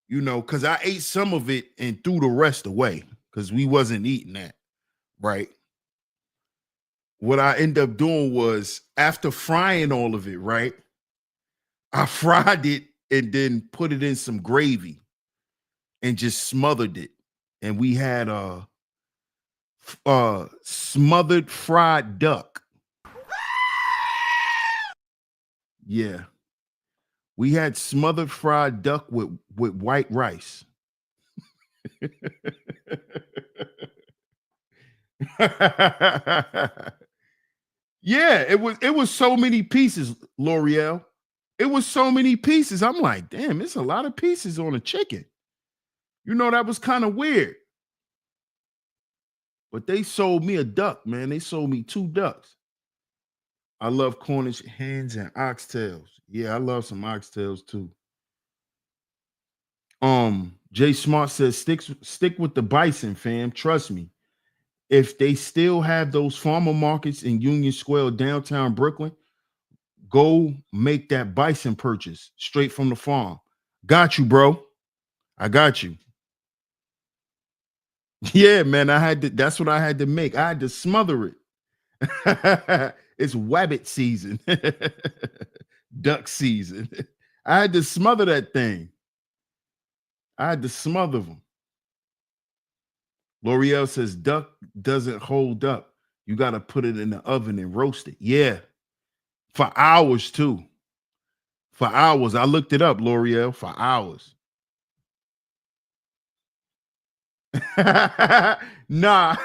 you know, because I ate some of it and threw the rest away because we wasn't eating that, right? What I ended up doing was after frying all of it, right? I fried it and then put it in some gravy and just smothered it. And we had smothered fried duck. Yeah. We had smothered fried duck with white rice. Yeah, it was so many pieces, L'Oreal. It was so many pieces. I'm like, damn, it's a lot of pieces on a chicken. You know, that was kind of weird. But they sold me a duck, man. They sold me 2 ducks. I love Cornish hens and oxtails. Yeah, I love some oxtails too. Jay Smart says, stick with the bison, fam. Trust me. If they still have those farmer markets in Union Square, downtown Brooklyn, go make that bison purchase straight from the farm. Got you, bro. I got you. Yeah, man. That's what I had to make. I had to smother it. It's wabbit season. Duck season. I had to smother that thing. I had to smother them. L'Oreal says duck doesn't hold up. You got to put it in the oven and roast it. Yeah. For hours too. For hours. I looked it up, L'Oreal, for hours. Nah.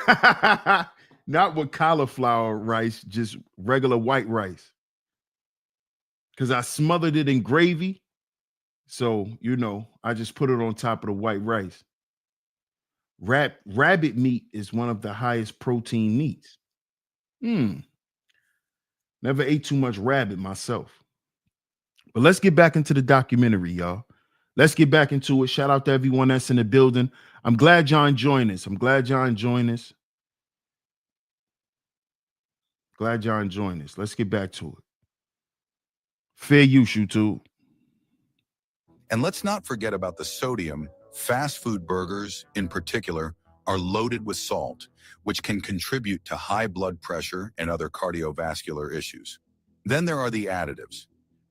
Not with cauliflower rice, just regular white rice. Because I smothered it in gravy. So, you know, I just put it on top of the white rice. Rabbit meat is one of the highest protein meats. Never ate too much rabbit myself. But let's get back into the documentary, y'all. Let's get back into it. Shout out to everyone that's in the building. I'm glad y'all enjoying this. Glad y'all enjoying this. Let's get back to it. Fair use, YouTube. And let's not forget about the sodium Fast food burgers, in particular, are loaded with salt, which can contribute to high blood pressure and other cardiovascular issues. Then there are the additives.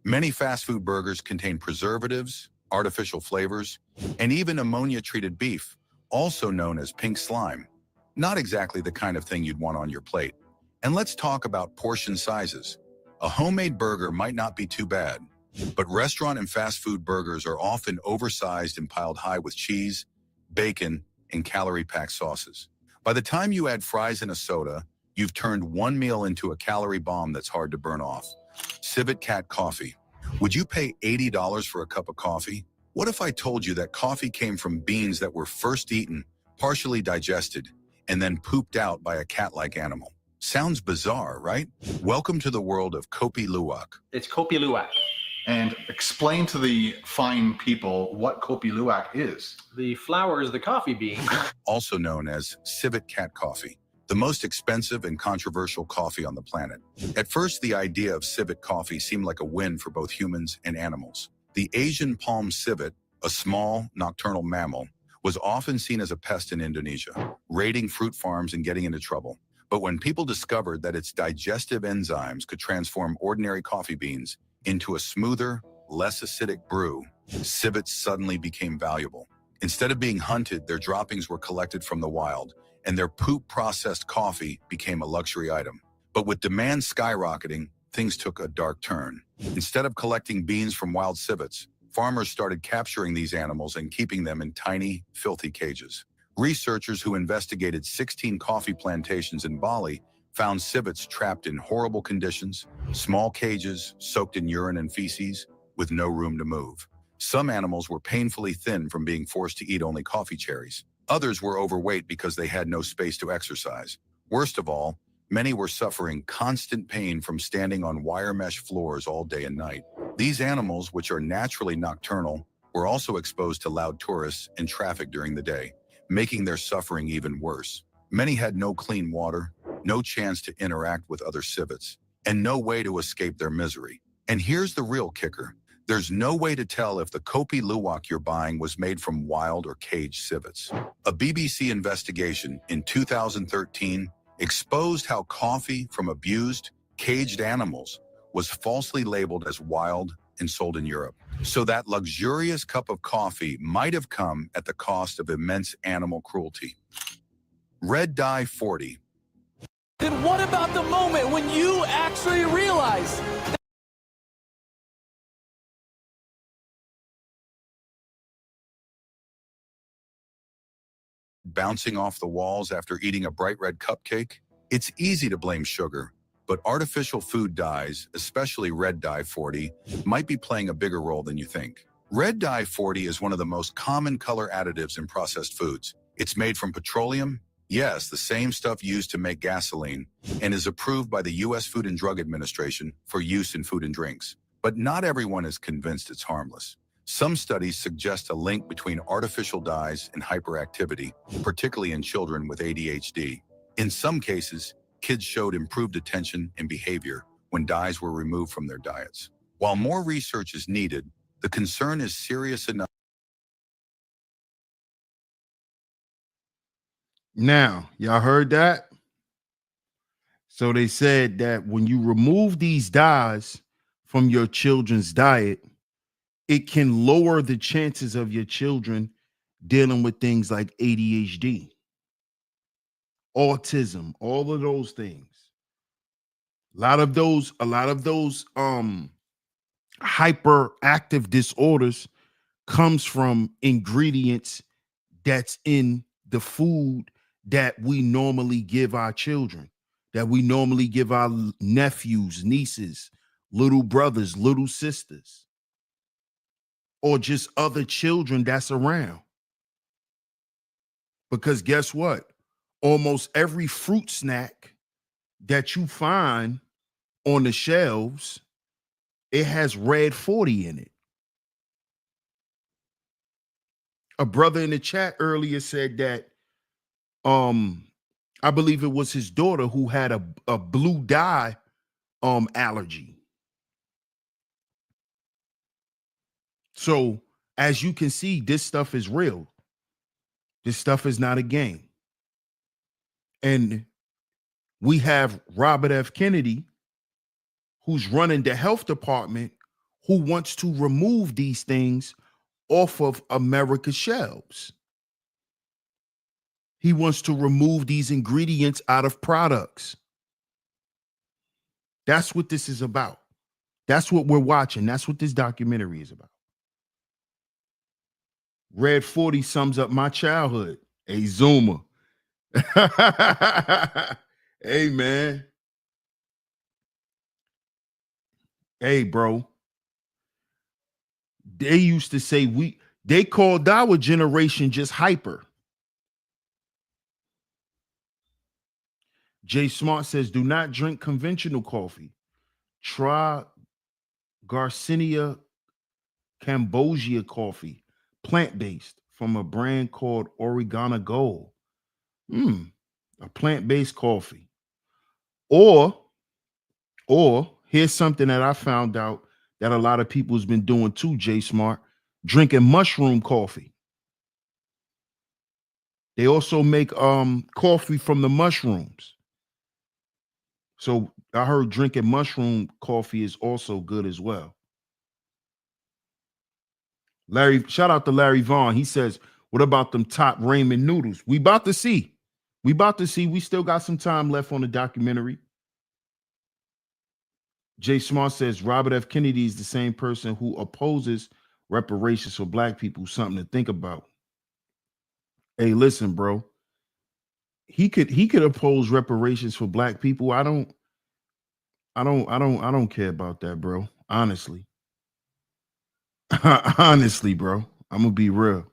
Many fast food burgers contain preservatives, artificial flavors, and even ammonia-treated beef, also known as pink slime. Not exactly the kind of thing you'd want on your plate. And let's talk about portion sizes. A homemade burger might not be too bad, but restaurant and fast food burgers are often oversized and piled high with cheese, bacon, and calorie-packed sauces. By the time you add fries and a soda, you've turned one meal into a calorie bomb that's hard to burn off. Civet Cat Coffee. Would you pay $80 for a cup of coffee? What if I told you that coffee came from beans that were first eaten, partially digested, and then pooped out by a cat-like animal? Sounds bizarre, right? Welcome to the world of Kopi Luwak. It's Kopi Luwak. And explain to the fine people what Kopi Luwak is. The flower is the coffee bean. Also known as civet cat coffee, the most expensive and controversial coffee on the planet. At first, the idea of civet coffee seemed like a win for both humans and animals. The Asian palm civet, a small nocturnal mammal, was often seen as a pest in Indonesia, raiding fruit farms and getting into trouble. But when people discovered that its digestive enzymes could transform ordinary coffee beans into a smoother, less acidic brew, civets suddenly became valuable. Instead of being hunted, their droppings were collected from the wild, and their poop-processed coffee became a luxury item. But with demand skyrocketing, things took a dark turn. Instead of collecting beans from wild civets, farmers started capturing these animals and keeping them in tiny, filthy cages. Researchers who investigated 16 coffee plantations in Bali found civets trapped in horrible conditions, small cages soaked in urine and feces, with no room to move. Some animals were painfully thin from being forced to eat only coffee cherries. Others were overweight because they had no space to exercise. Worst of all, many were suffering constant pain from standing on wire mesh floors all day and night. These animals, which are naturally nocturnal, were also exposed to loud tourists and traffic during the day, making their suffering even worse. Many had no clean water, no chance to interact with other civets, and no way to escape their misery. And here's the real kicker. There's no way to tell if the Kopi Luwak you're buying was made from wild or caged civets. A BBC investigation in 2013 exposed how coffee from abused, caged animals was falsely labeled as wild and sold in Europe. So that luxurious cup of coffee might have come at the cost of immense animal cruelty. Red Dye 40. Then what about the moment when you actually realize? Bouncing off the walls after eating a bright red cupcake? It's easy to blame sugar, but artificial food dyes, especially Red Dye 40, might be playing a bigger role than you think. Red Dye 40 is one of the most common color additives in processed foods. It's made from petroleum, yes, the same stuff used to make gasoline, and is approved by the U.S. Food and Drug Administration for use in food and drinks. But not everyone is convinced it's harmless. Some studies suggest a link between artificial dyes and hyperactivity, particularly in children with ADHD. In some cases, kids showed improved attention and behavior when dyes were removed from their diets. While more research is needed, the concern is serious enough. Now, y'all heard that? So they said that when you remove these dyes from your children's diet, it can lower the chances of your children dealing with things like ADHD, autism, all of those things. A lot of those hyperactive disorders comes from ingredients that's in the food that we normally give our children, that we normally give our nephews, nieces, little brothers, little sisters, or just other children that's around. Because guess what? Almost every fruit snack that you find on the shelves, it has red 40 in it. A brother in the chat earlier said that I believe it was his daughter who had a blue dye allergy. So as you can see, this stuff is real. This stuff is not a game. And we have Robert F. Kennedy, who's running the health department, who wants to remove these things off of America's shelves. He wants to remove these ingredients out of products. That's what this is about. That's what we're watching. That's what this documentary is about. Red 40 sums up my childhood. A Zoomer. Hey, man. Hey, bro. They used to say they called our generation just hyper. Jay Smart says, do not drink conventional coffee. Try Garcinia Cambogia coffee, plant-based, from a brand called Oregano Gold. A plant-based coffee. Or here's something that I found out that a lot of people's been doing too, Jay Smart, drinking mushroom coffee. They also make coffee from the mushrooms. So I heard drinking mushroom coffee is also good as well. Larry, shout out to Larry Vaughn. He says, what about them top ramen noodles? We about to see. We still got some time left on the documentary. Jay Smart says Robert F. Kennedy is the same person who opposes reparations for black people. Something to think about. Hey, listen, bro. He could oppose reparations for black people. I don't care about that, bro. Honestly. Honestly, bro. I'm gonna be real.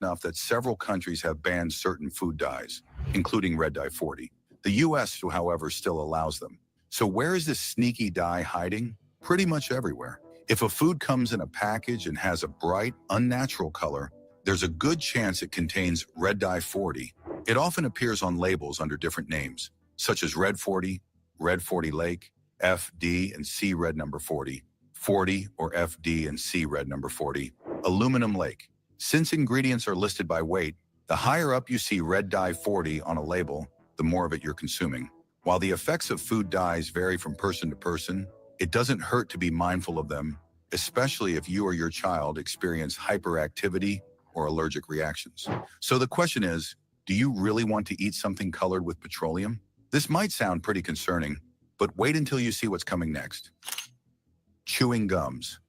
Enough that several countries have banned certain food dyes, including red dye 40. The US, however, still allows them. So where is this sneaky dye hiding? Pretty much everywhere. If a food comes in a package and has a bright, unnatural color, there's a good chance it contains red dye 40. It often appears on labels under different names, such as red 40, red 40 lake, FD and C red number 40, 40 or FD and C red number 40, aluminum lake. Since ingredients are listed by weight, the higher up you see red dye 40 on a label, the more of it you're consuming. While the effects of food dyes vary from person to person, it doesn't hurt to be mindful of them, especially if you or your child experience hyperactivity or allergic reactions. So the question is, do you really want to eat something colored with petroleum? This might sound pretty concerning, but wait until you see what's coming next. Chewing gums.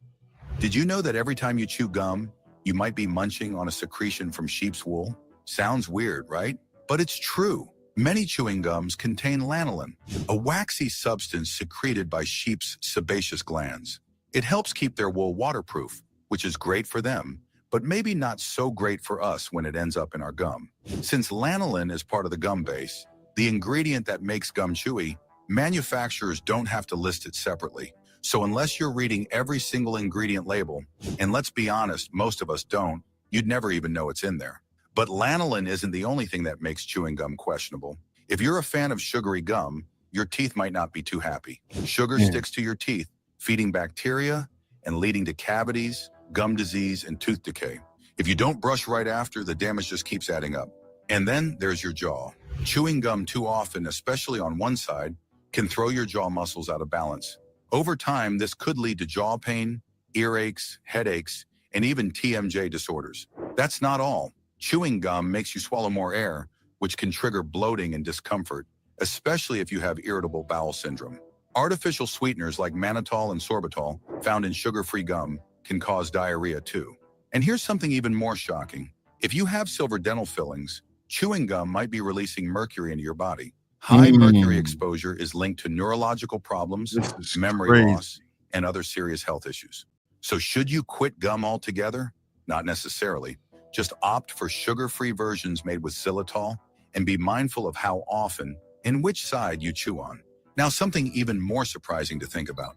Did you know that every time you chew gum, you might be munching on a secretion from sheep's wool? Sounds weird, right? But it's true. Many chewing gums contain lanolin, a waxy substance secreted by sheep's sebaceous glands. It helps keep their wool waterproof, which is great for them, but maybe not so great for us when it ends up in our gum. Since lanolin is part of the gum base, the ingredient that makes gum chewy, manufacturers don't have to list it separately. So unless you're reading every single ingredient label, and let's be honest, most of us don't, you'd never even know it's in there. But lanolin isn't the only thing that makes chewing gum questionable. If you're a fan of sugary gum, your teeth might not be too happy. Sugar sticks to your teeth, feeding bacteria and leading to cavities, gum disease, and tooth decay. If you don't brush right after, the damage just keeps adding up. And then there's your jaw. Chewing gum too often, especially on one side, can throw your jaw muscles out of balance. Over time, this could lead to jaw pain, earaches, headaches, and even TMJ disorders. That's not all. Chewing gum makes you swallow more air, which can trigger bloating and discomfort, especially if you have irritable bowel syndrome. Artificial sweeteners like mannitol and sorbitol, found in sugar-free gum, can cause diarrhea too. And here's something even more shocking. If you have silver dental fillings, chewing gum might be releasing mercury into your body. High mercury exposure is linked to neurological problems, memory loss, and other serious health issues. So should you quit gum altogether? Not necessarily. Just opt for sugar-free versions made with xylitol and be mindful of how often and which side you chew on. Now, something even more surprising to think about.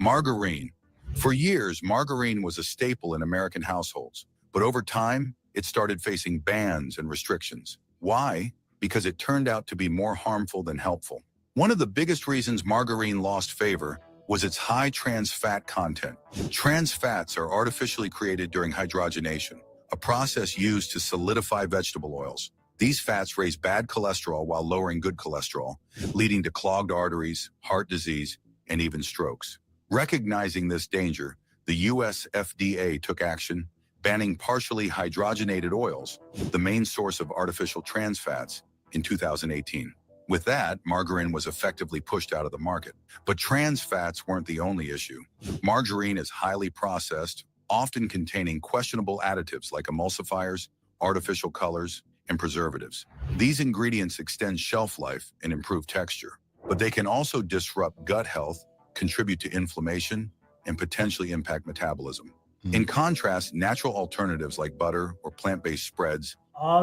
Margarine. For years, margarine was a staple in American households, but over time, it started facing bans and restrictions. Why? because it turned out to be more harmful than helpful. One of the biggest reasons margarine lost favor was its high trans fat content. Trans fats are artificially created during hydrogenation, a process used to solidify vegetable oils. These fats raise bad cholesterol while lowering good cholesterol, leading to clogged arteries, heart disease, and even strokes. Recognizing this danger, the US FDA took action, banning partially hydrogenated oils, the main source of artificial trans fats, in 2018. With that, margarine was effectively pushed out of the market. But trans fats weren't the only issue. Margarine is highly processed, often containing questionable additives like emulsifiers, artificial colors, and preservatives. These ingredients extend shelf life and improve texture, but they can also disrupt gut health, contribute to inflammation, and potentially impact metabolism. In contrast, natural alternatives like butter or plant-based spreads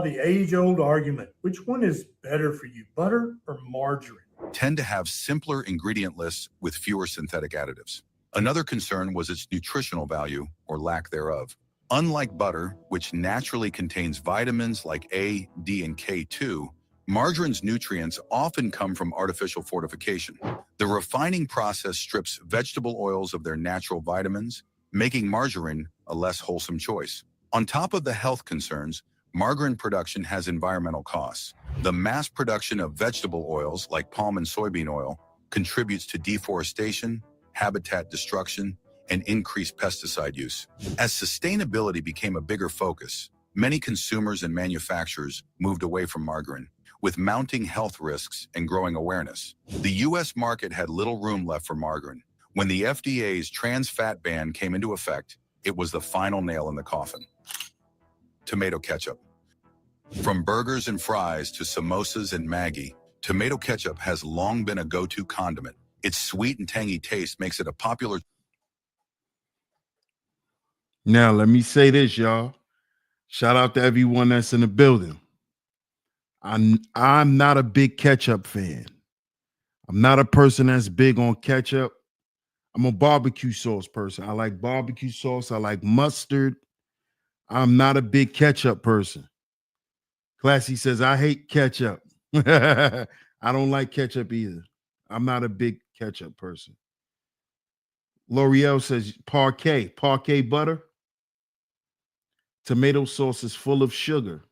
the age-old argument. Which one is better for you, butter or margarine? tend to have simpler ingredient lists with fewer synthetic additives. Another concern was its nutritional value, or lack thereof. Unlike butter, which naturally contains vitamins like A, D, and K2, margarine's nutrients often come from artificial fortification. The refining process strips vegetable oils of their natural vitamins, making margarine a less wholesome choice. On top of the health concerns, margarine production has environmental costs. The mass production of vegetable oils like palm and soybean oil contributes to deforestation, habitat destruction, and increased pesticide use. As sustainability became a bigger focus, many consumers and manufacturers moved away from margarine. With mounting health risks and growing awareness, the US market had little room left for margarine. When the FDA's trans fat ban came into effect, it was the final nail in the coffin. Tomato ketchup. From burgers and fries to samosas and Maggi, tomato ketchup has long been a go-to condiment. Its sweet and tangy taste makes it a popular. Now, let me say this, y'all. Shout out to everyone that's in the building. I'm not a big ketchup fan. I'm not a person that's big on ketchup. I'm a barbecue sauce person. I like barbecue sauce. I like mustard. I'm not a big ketchup person. Classy says, I hate ketchup. I don't like ketchup either. I'm not a big ketchup person. L'Oreal says parquet butter. Tomato sauce is full of sugar.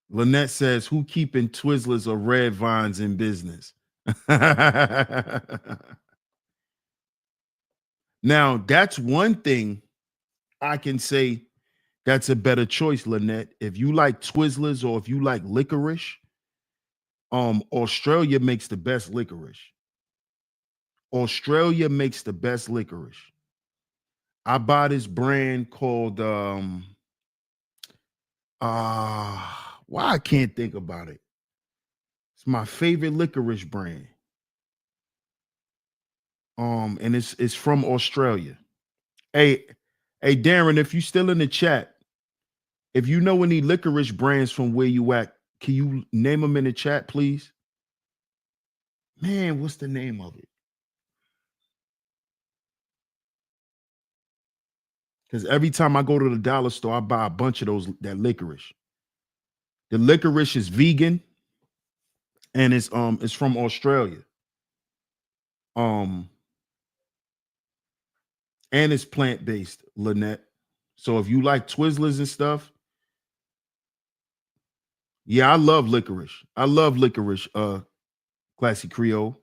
Lynette says, who keeping Twizzlers or Red Vines in business? Now, that's one thing I can say that's a better choice, Lynette. If you like Twizzlers or if you like licorice, Australia makes the best licorice. Australia makes the best licorice. I buy this brand called why I can't think about it. It's my favorite licorice brand. And it's from Australia. Hey, Darren, if you still in the chat, if you know any licorice brands from where you at, can you name them in the chat, please? Man, what's the name of it? Because every time I go to the dollar store, I buy a bunch of that licorice. The licorice is vegan, and it's from Australia. And it's plant-based, Lynette. So if you like Twizzlers and stuff, yeah, I love licorice. I love licorice, Classy Creole.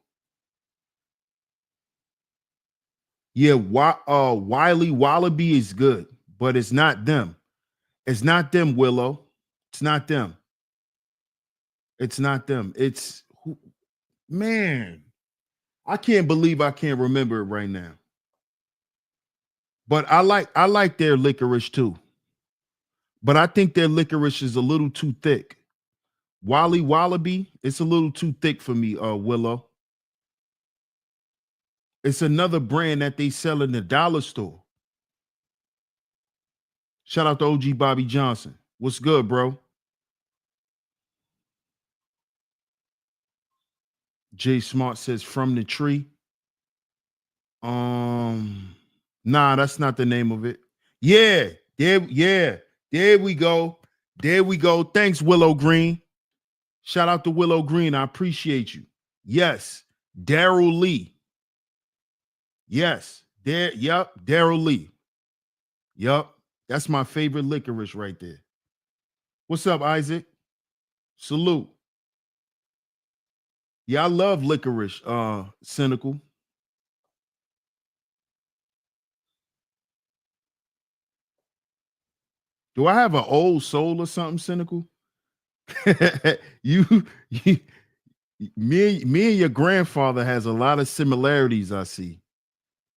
Yeah, Wiley Wallaby is good, but it's not them. It's not them, Willow. It's not them. It's not them. It's man. I can't believe I can't remember it right now. But I like their licorice too. But I think their licorice is a little too thick. Wally Wallaby, it's a little too thick for me, Willow. It's another brand that they sell in the dollar store. Shout out to OG Bobby Johnson. What's good, bro? Jay Smart says from the tree. Nah, that's not the name of it. Yeah, there we go. There we go. Thanks, Willow Green. Shout out to Willow Green. I appreciate you. Yes. Daryl Lee. Yes. Daryl Lee. Yup. That's my favorite licorice right there. What's up, Isaac? Salute. Yeah, I love licorice, Cynical. Do I have an old soul or something, Cynical? you, me and your grandfather has a lot of similarities, I see.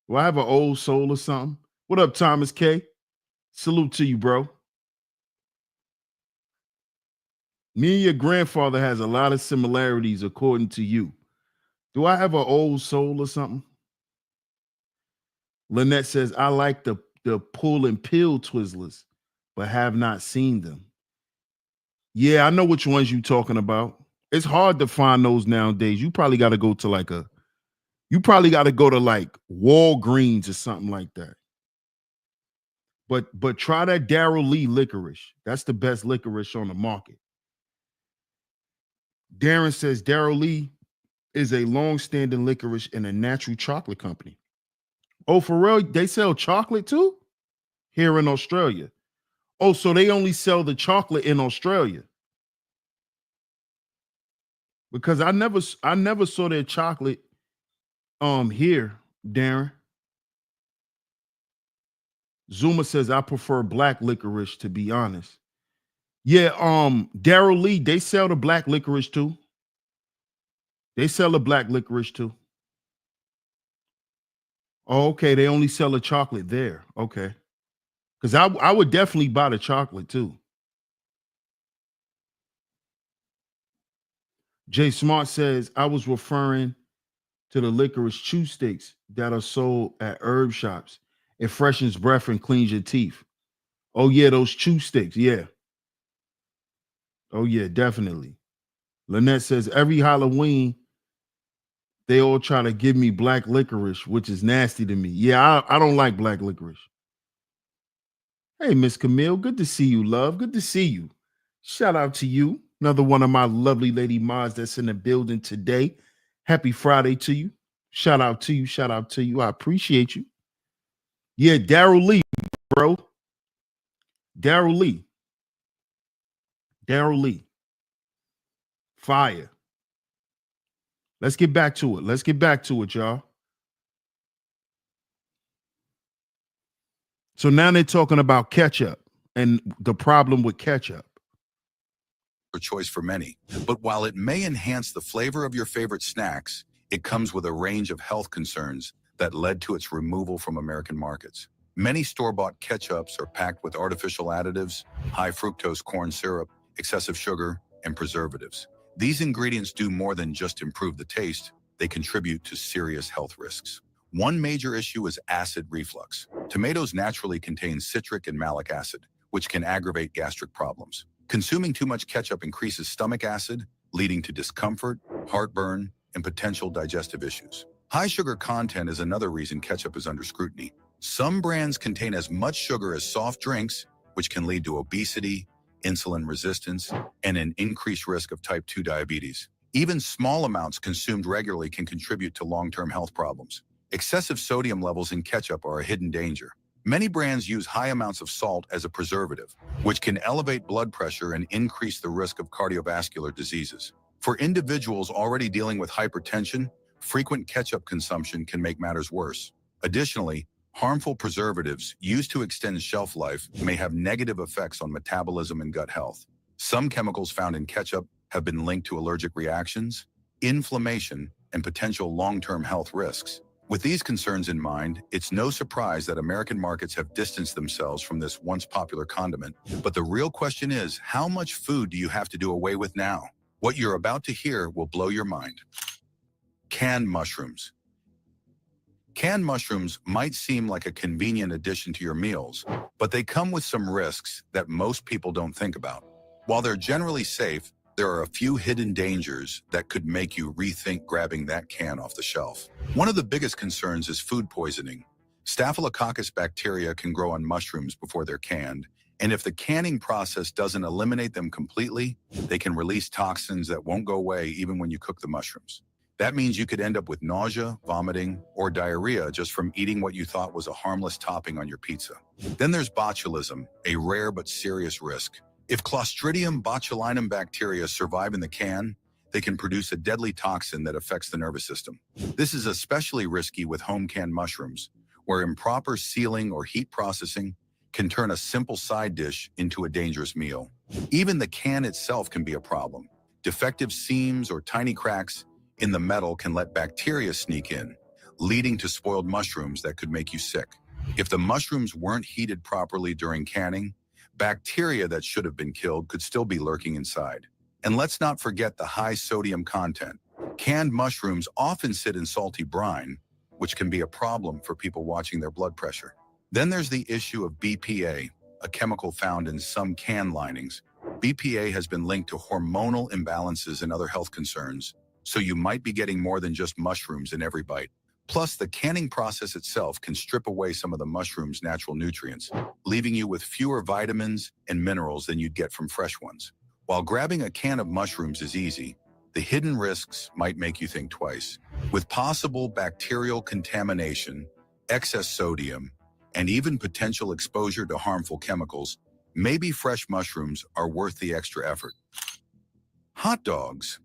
Do I have an old soul or something? What up, Thomas K? Salute to you, bro. Me and your grandfather has a lot of similarities according to you. Do I have an old soul or something? Lynette says, I like the pull and peel Twizzlers, but have not seen them. Yeah, I know which ones you're talking about. It's hard to find those nowadays. You probably got to go to like Walgreens or something like that. But try that Daryl Lee licorice. That's the best licorice on the market. Darren says Daryl Lee is a long-standing licorice and a natural chocolate company. Oh, for real? They sell chocolate too? Here in Australia. Oh, so they only sell the chocolate in Australia. Because I never saw their chocolate here, Darren. Zuma says I prefer black licorice, to be honest. Yeah, Daryl Lee, they sell the black licorice too. They sell the black licorice too. Oh, okay. They only sell the chocolate there. Okay. Because I would definitely buy the chocolate too. Jay Smart says I was referring to the licorice chew sticks that are sold at herb shops. It freshens breath and cleans your teeth. Oh, yeah, those chew sticks. Yeah. Oh, yeah, definitely. Lynette says every Halloween, they all try to give me black licorice, which is nasty to me. Yeah, I don't like black licorice. Hey, Miss Camille, good to see you, love. Good to see you. Shout out to you. Another one of my lovely lady mods that's in the building today. Happy Friday to you. Shout out to you. Shout out to you. I appreciate you. Yeah, Daryl Lee, bro. Daryl Lee. Daryl Lee. Fire. Let's get back to it. Let's get back to it, y'all. So now they're talking about ketchup and the problem with ketchup. Choice for many, but while it may enhance the flavor of your favorite snacks, it comes with a range of health concerns that led to its removal from American markets. Many store-bought ketchups are packed with artificial additives, high fructose corn syrup, excessive sugar, and preservatives. These ingredients do more than just improve the taste, they contribute to serious health risks. One major issue is acid reflux. Tomatoes naturally contain citric and malic acid, which can aggravate gastric problems. Consuming too much ketchup increases stomach acid, leading to discomfort, heartburn, and potential digestive issues. High sugar content is another reason ketchup is under scrutiny. Some brands contain as much sugar as soft drinks, which can lead to obesity, insulin resistance, and an increased risk of type 2 diabetes. Even small amounts consumed regularly can contribute to long-term health problems. Excessive sodium levels in ketchup are a hidden danger. Many brands use high amounts of salt as a preservative, which can elevate blood pressure and increase the risk of cardiovascular diseases. For individuals already dealing with hypertension, frequent ketchup consumption can make matters worse. Additionally, harmful preservatives used to extend shelf life may have negative effects on metabolism and gut health. Some chemicals found in ketchup have been linked to allergic reactions, inflammation, and potential long-term health risks. With these concerns in mind, it's no surprise that American markets have distanced themselves from this once popular condiment. But the real question is, how much food do you have to do away with now? What you're about to hear will blow your mind. Canned mushrooms. Canned mushrooms might seem like a convenient addition to your meals, but they come with some risks that most people don't think about. While they're generally safe, there are a few hidden dangers that could make you rethink grabbing that can off the shelf. One of the biggest concerns is food poisoning. Staphylococcus bacteria can grow on mushrooms before they're canned, And if the canning process doesn't eliminate them completely, they can release toxins that won't go away even when you cook the mushrooms. That means you could end up with nausea, vomiting, or diarrhea just from eating what you thought was a harmless topping on your pizza. Then there's botulism, a rare but serious risk. If Clostridium botulinum bacteria survive in the can, they can produce a deadly toxin that affects the nervous system. This is especially risky with home canned mushrooms, where improper sealing or heat processing can turn a simple side dish into a dangerous meal. Even the can itself can be a problem. Defective seams or tiny cracks in the metal can let bacteria sneak in, leading to spoiled mushrooms that could make you sick. If the mushrooms weren't heated properly during canning, bacteria that should have been killed could still be lurking inside. And let's not forget the high sodium content. Canned mushrooms often sit in salty brine, which can be a problem for people watching their blood pressure. Then there's the issue of BPA, a chemical found in some can linings. BPA has been linked to hormonal imbalances and other health concerns, so you might be getting more than just mushrooms in every bite. Plus, the canning process itself can strip away some of the mushroom's natural nutrients, leaving you with fewer vitamins and minerals than you'd get from fresh ones. While grabbing a can of mushrooms is easy, the hidden risks might make you think twice. With possible bacterial contamination, excess sodium, and even potential exposure to harmful chemicals, maybe fresh mushrooms are worth the extra effort. Hot dogs.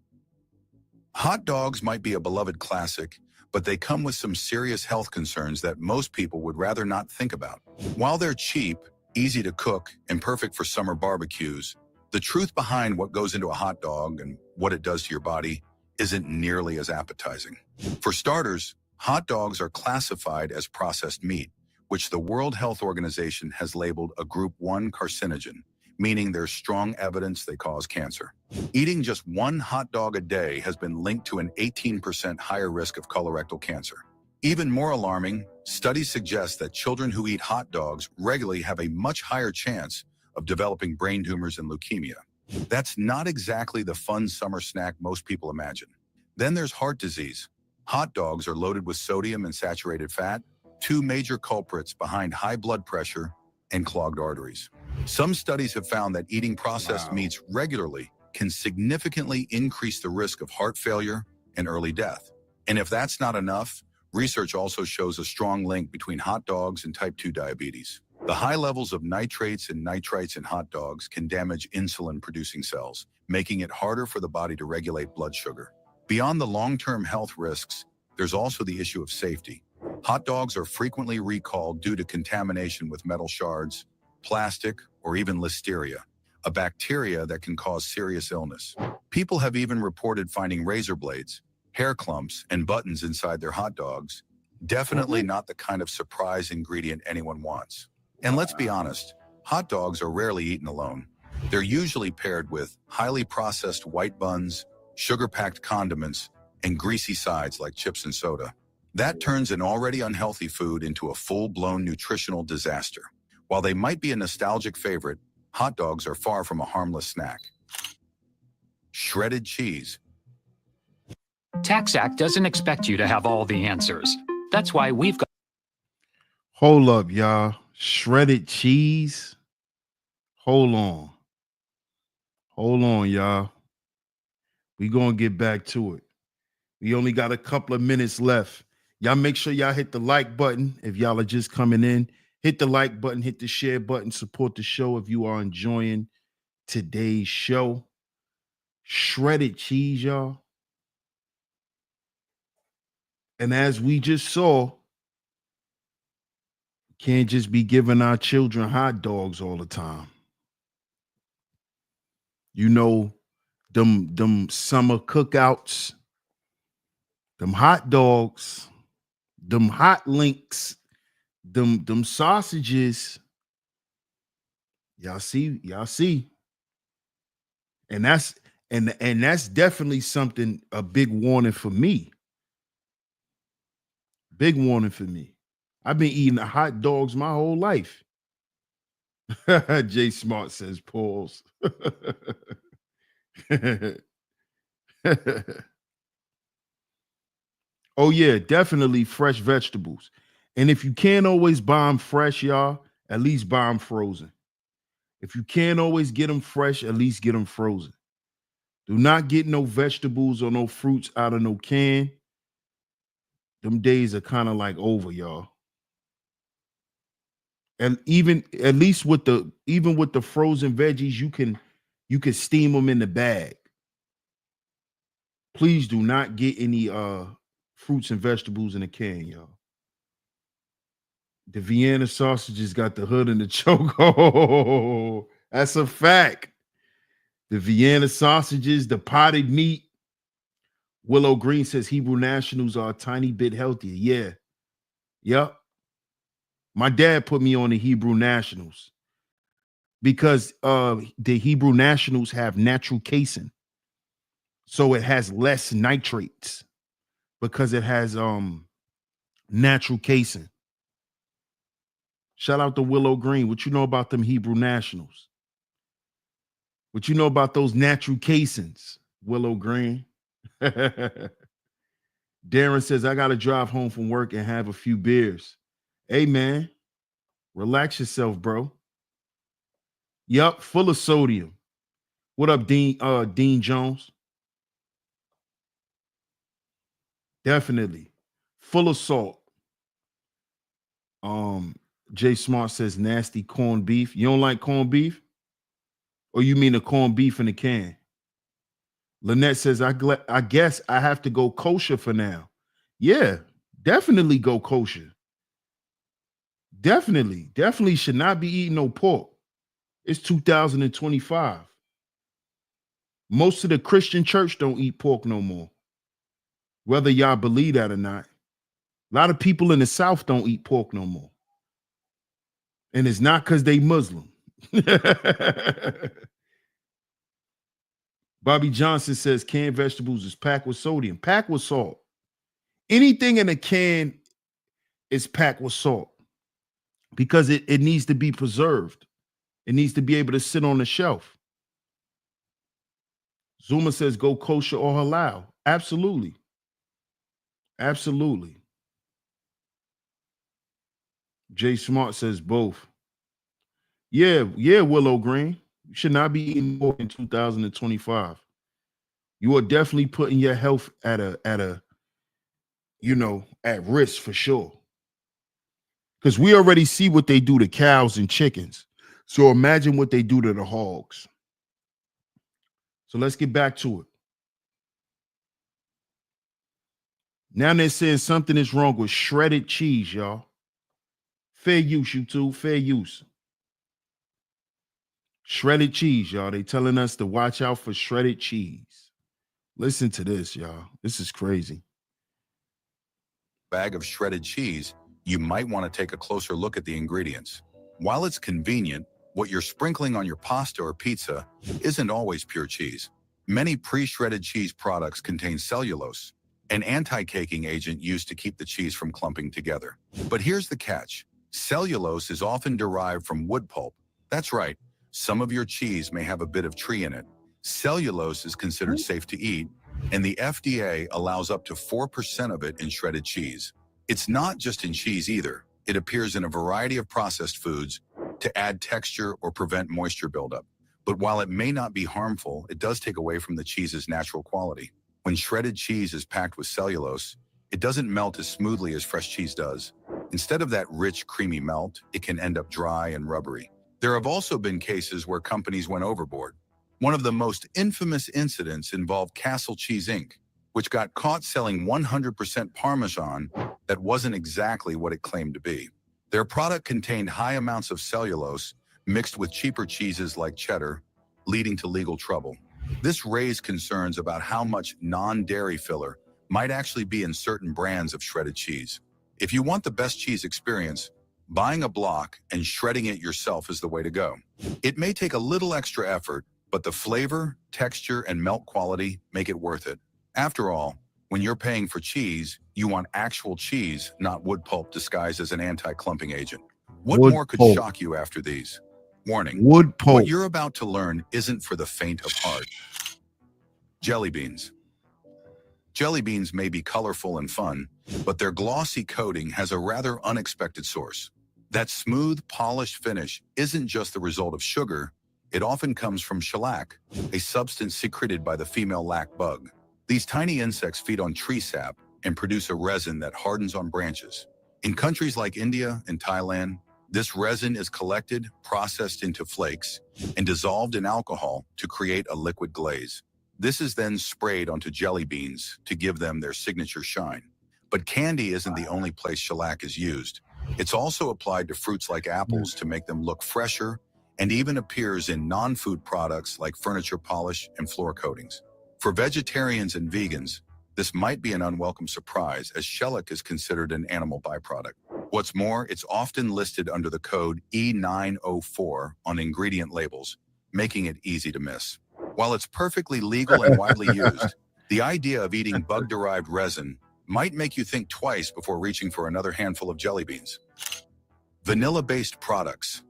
Hot dogs might be a beloved classic, but they come with some serious health concerns that most people would rather not think about. While they're cheap, easy to cook, and perfect for summer barbecues, the truth behind what goes into a hot dog and what it does to your body isn't nearly as appetizing. For starters, hot dogs are classified as processed meat, which the World Health Organization has labeled a Group 1 carcinogen, meaning there's strong evidence they cause cancer. Eating just one hot dog a day has been linked to an 18% higher risk of colorectal cancer. Even more alarming, studies suggest that children who eat hot dogs regularly have a much higher chance of developing brain tumors and leukemia. That's not exactly the fun summer snack most people imagine. Then there's heart disease. Hot dogs are loaded with sodium and saturated fat, two major culprits behind high blood pressure and clogged arteries. Some studies have found that eating processed meats regularly can significantly increase the risk of heart failure and early death. And if that's not enough, research also shows a strong link between hot dogs and type 2 diabetes. The high levels of nitrates and nitrites in hot dogs can damage insulin-producing cells, making it harder for the body to regulate blood sugar. Beyond the long-term health risks, there's also the issue of safety. Hot dogs are frequently recalled due to contamination with metal shards, plastic, or even listeria, a bacteria that can cause serious illness. People have even reported finding razor blades, hair clumps, and buttons inside their hot dogs. Definitely not the kind of surprise ingredient anyone wants. And let's be honest, hot dogs are rarely eaten alone. They're usually paired with highly processed white buns, sugar-packed condiments, and greasy sides like chips and soda. That turns an already unhealthy food into a full-blown nutritional disaster. While they might be a nostalgic favorite, hot dogs are far from a harmless snack. Shredded cheese. TaxAct doesn't expect you to have all the answers. That's why we've got... Hold up, y'all. Shredded cheese. Hold on. Hold on, y'all. We're going to get back to it. We only got a couple of minutes left. Y'all make sure y'all hit the like button if y'all are just coming in. Hit the like button, hit the share button, support the show if you are enjoying today's show. Shredded cheese, y'all. And as we just saw, can't just be giving our children hot dogs all the time. You know, them summer cookouts, them hot dogs, them hot links, them sausages. Y'all see. And that's definitely something, a big warning for me. Big warning for me. I've been eating hot dogs my whole life. Jay Smart says pause. Oh yeah, definitely fresh vegetables. And if you can't always buy them fresh, y'all, at least buy them frozen. If you can't always get them fresh, at least get them frozen. Do not get no vegetables or no fruits out of no can. Them days are kind of like over, y'all. And even at least with the frozen veggies, you can steam them in the bag. Please do not get any fruits and vegetables in a can, y'all. The Vienna sausages got the hood and the choke. Oh, that's a fact. The Vienna sausages, the potted meat. Willow Green says Hebrew Nationals are a tiny bit healthier. Yeah. Yep. My dad put me on the Hebrew Nationals because the Hebrew Nationals have natural casein. So it has less nitrates because it has natural casein. Shout out to Willow Green. What you know about them Hebrew Nationals? What you know about those natural caseins, Willow Green? Darren says, I got to drive home from work and have a few beers. Hey, man, relax yourself, bro. Yup, full of sodium. What up, Dean Jones? Definitely. Full of salt. Jay Smart says nasty corned beef. You don't like corned beef? Or you mean the corned beef in the can? Lynette says, I guess I have to go kosher for now. Yeah, definitely go kosher. Definitely should not be eating no pork. It's 2025. Most of the Christian church don't eat pork no more. Whether y'all believe that or not. A lot of people in the South don't eat pork no more. And it's not because they Muslim. Bobby Johnson says canned vegetables is packed with sodium, packed with salt. Anything in a can is packed with salt because it needs to be preserved. It needs to be able to sit on the shelf. Zuma says go kosher or halal. Absolutely. Absolutely. Jay Smart says both. Yeah, Willow Green. You should not be eating more in 2025. You are definitely putting your health at risk for sure. Because we already see what they do to cows and chickens. So imagine what they do to the hogs. So let's get back to it. Now they're saying something is wrong with shredded cheese, y'all. Fair use, YouTube. Fair use. Shredded cheese, y'all. They telling us to watch out for shredded cheese. Listen to this, y'all. This is crazy. Bag of shredded cheese, you might want to take a closer look at the ingredients. While it's convenient, what you're sprinkling on your pasta or pizza isn't always pure cheese. Many pre-shredded cheese products contain cellulose, an anti-caking agent used to keep the cheese from clumping together. But here's the catch. Cellulose is often derived from wood pulp. That's right, some of your cheese may have a bit of tree in it. Cellulose is considered safe to eat, and the FDA allows up to 4% of it in shredded cheese. It's not just in cheese either. It appears in a variety of processed foods to add texture or prevent moisture buildup. But while it may not be harmful, it does take away from the cheese's natural quality. When shredded cheese is packed with cellulose, it doesn't melt as smoothly as fresh cheese does. Instead of that rich, creamy melt, it can end up dry and rubbery. There have also been cases where companies went overboard. One of the most infamous incidents involved Castle Cheese Inc., which got caught selling 100% Parmesan that wasn't exactly what it claimed to be. Their product contained high amounts of cellulose mixed with cheaper cheeses like cheddar, leading to legal trouble. This raised concerns about how much non-dairy filler might actually be in certain brands of shredded cheese. If you want the best cheese experience, buying a block and shredding it yourself is the way to go. It may take a little extra effort, but the flavor, texture, and melt quality make it worth it. After all, when you're paying for cheese, you want actual cheese, not wood pulp disguised as an anti-clumping agent. What Wood more could pulp. shock you after these? Warning, Wood pulp. what you're about to learn isn't for the faint of heart. Jelly beans. Jelly beans may be colorful and fun, but their glossy coating has a rather unexpected source. That smooth, polished finish isn't just the result of sugar. It often comes from shellac, a substance secreted by the female lac bug. These tiny insects feed on tree sap and produce a resin that hardens on branches. In countries like India and Thailand, this resin is collected, processed into flakes, and dissolved in alcohol to create a liquid glaze. This is then sprayed onto jelly beans to give them their signature shine. But candy isn't the only place shellac is used. It's also applied to fruits like apples to make them look fresher, and even appears in non-food products like furniture polish and floor coatings. For vegetarians and vegans, this might be an unwelcome surprise, as shellac is considered an animal byproduct. What's more, it's often listed under the code E904 on ingredient labels, making it easy to miss. While it's perfectly legal and widely used, the idea of eating bug-derived resin might make you think twice before reaching for another handful of jelly beans. Vanilla-based products.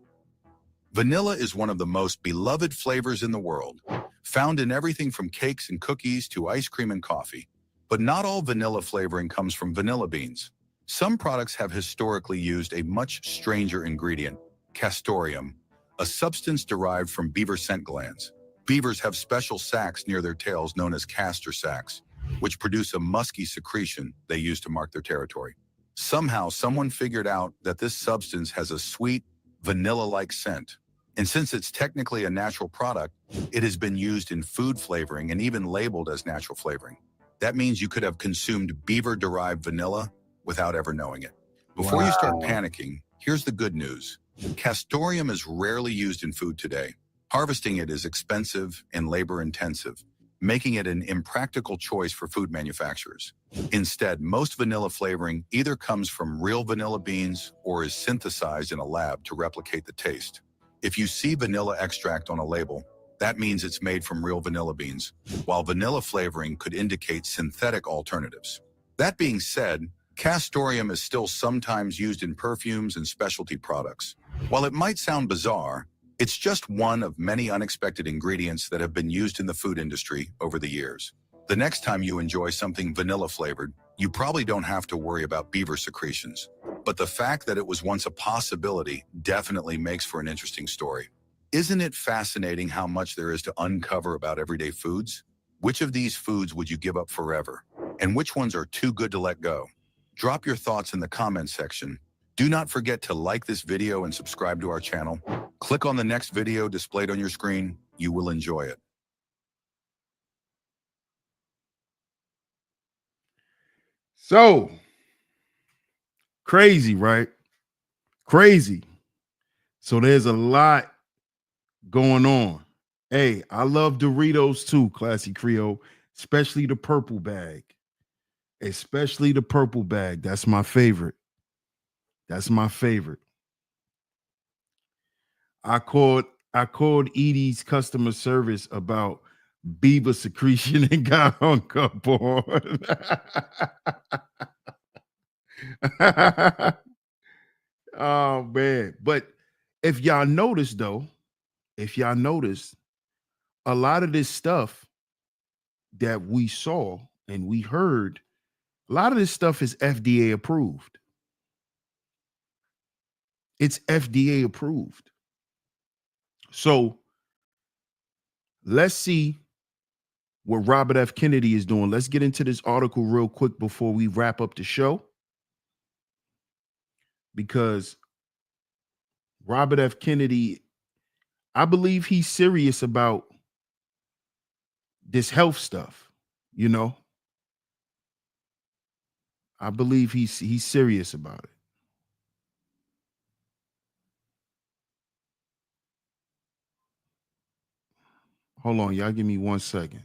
Vanilla is one of the most beloved flavors in the world, found in everything from cakes and cookies to ice cream and coffee. But not all vanilla flavoring comes from vanilla beans. Some products have historically used a much stranger ingredient, castoreum, a substance derived from beaver scent glands. Beavers have special sacs near their tails known as castor sacs, which produce a musky secretion they use to mark their territory. Somehow, someone figured out that this substance has a sweet, vanilla-like scent. And since it's technically a natural product, it has been used in food flavoring and even labeled as natural flavoring. That means you could have consumed beaver-derived vanilla without ever knowing it. Before you start panicking, here's the good news. Castoreum is rarely used in food today. Harvesting it is expensive and labor-intensive, making it an impractical choice for food manufacturers. Instead, most vanilla flavoring either comes from real vanilla beans or is synthesized in a lab to replicate the taste. If you see vanilla extract on a label, that means it's made from real vanilla beans, while vanilla flavoring could indicate synthetic alternatives. That being said, castoreum is still sometimes used in perfumes and specialty products. While it might sound bizarre, it's just one of many unexpected ingredients that have been used in the food industry over the years. The next time you enjoy something vanilla-flavored, you probably don't have to worry about beaver secretions. But the fact that it was once a possibility definitely makes for an interesting story. Isn't it fascinating how much there is to uncover about everyday foods? Which of these foods would you give up forever? And which ones are too good to let go? Drop your thoughts in the comments section. Do not forget to like this video and subscribe to our channel. Click on the next video displayed on your screen. You will enjoy it. So crazy, right? Crazy. So there's a lot going on. Hey, I love Doritos too, Classy Creole, especially the purple bag. Especially the purple bag. That's my favorite. That's my favorite. I called Edie's customer service about beaver secretion and got hung up on. Oh man. But if y'all notice though, a lot of this stuff that we saw and we heard, a lot of this stuff is FDA approved. It's FDA approved. So let's see what Robert F. Kennedy is doing. Let's get into this article real quick before we wrap up the show. Because Robert F. Kennedy, I believe he's serious about this health stuff, you know. I believe he's serious about it. Hold on, y'all give me 1 second.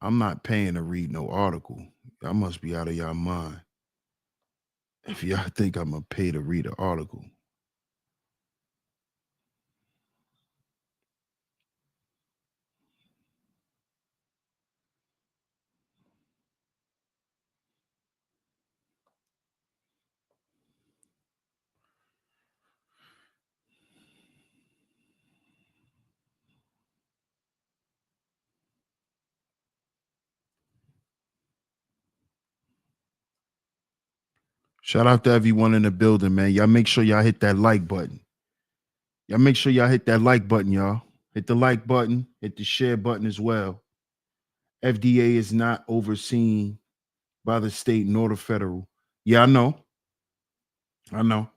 I'm not paying to read no article. Y'all must be out of y'all mind if y'all think I'm gonna pay to read an article. Shout out to everyone in the building, man. Y'all make sure y'all hit that like button. Y'all make sure y'all hit that like button, y'all. Hit the like button, hit the share button as well. FDA is not overseen by the state nor the federal. Yeah, I know. I know.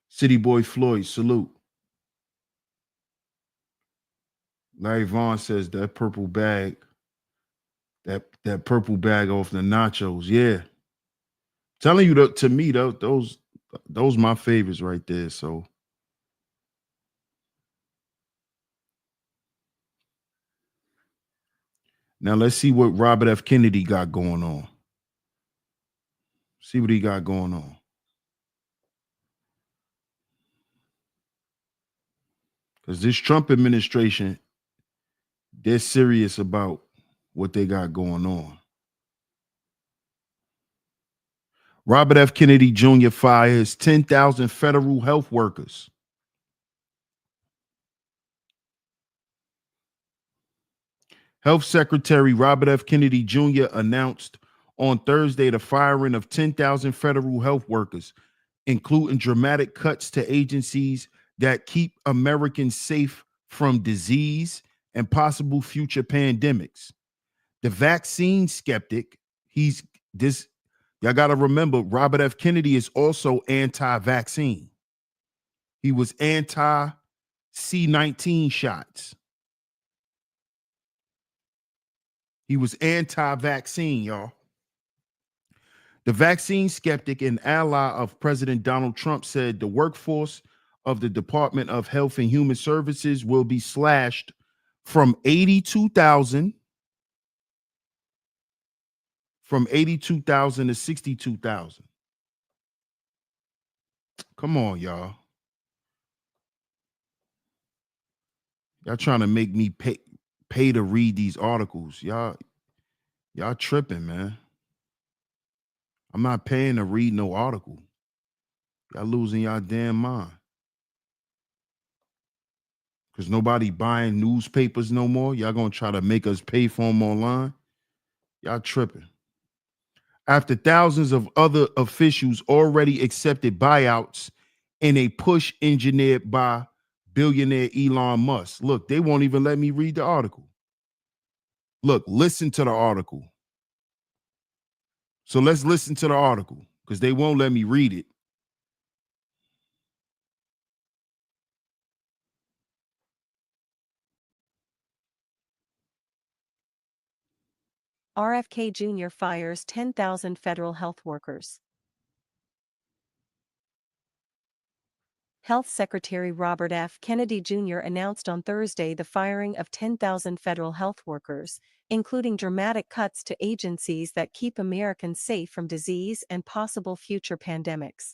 City Boy Floyd, salute. Larry Vaughn says that purple bag, that purple bag off the nachos. Yeah. Telling you to me, those my favorites right there. So now let's see what Robert F. Kennedy got going on. See what he got going on. Because this Trump administration, they're serious about what they got going on. Robert F. Kennedy Jr. fires 10,000 federal health workers. Health Secretary Robert F. Kennedy Jr. announced on Thursday the firing of 10,000 federal health workers, including dramatic cuts to agencies that keep Americans safe from disease and possible future pandemics. The vaccine skeptic, y'all got to remember, Robert F. Kennedy is also anti-vaccine. He was anti-C-19 shots. He was anti-vaccine, y'all. The vaccine skeptic and ally of President Donald Trump said the workforce of the Department of Health and Human Services will be slashed from 82,000 to 62,000. Come on, y'all. Y'all trying to make me pay to read these articles. Y'all tripping, man. I'm not paying to read no article. Y'all losing y'all damn mind. Because nobody buying newspapers no more. Y'all gonna try to make us pay for them online. Y'all tripping. After thousands of other officials already accepted buyouts in a push engineered by billionaire Elon Musk. Look, they won't even let me read the article. Look, listen to the article. So let's listen to the article because they won't let me read it. RFK Jr. fires 10,000 federal health workers. Health Secretary Robert F. Kennedy Jr. announced on Thursday the firing of 10,000 federal health workers, including dramatic cuts to agencies that keep Americans safe from disease and possible future pandemics.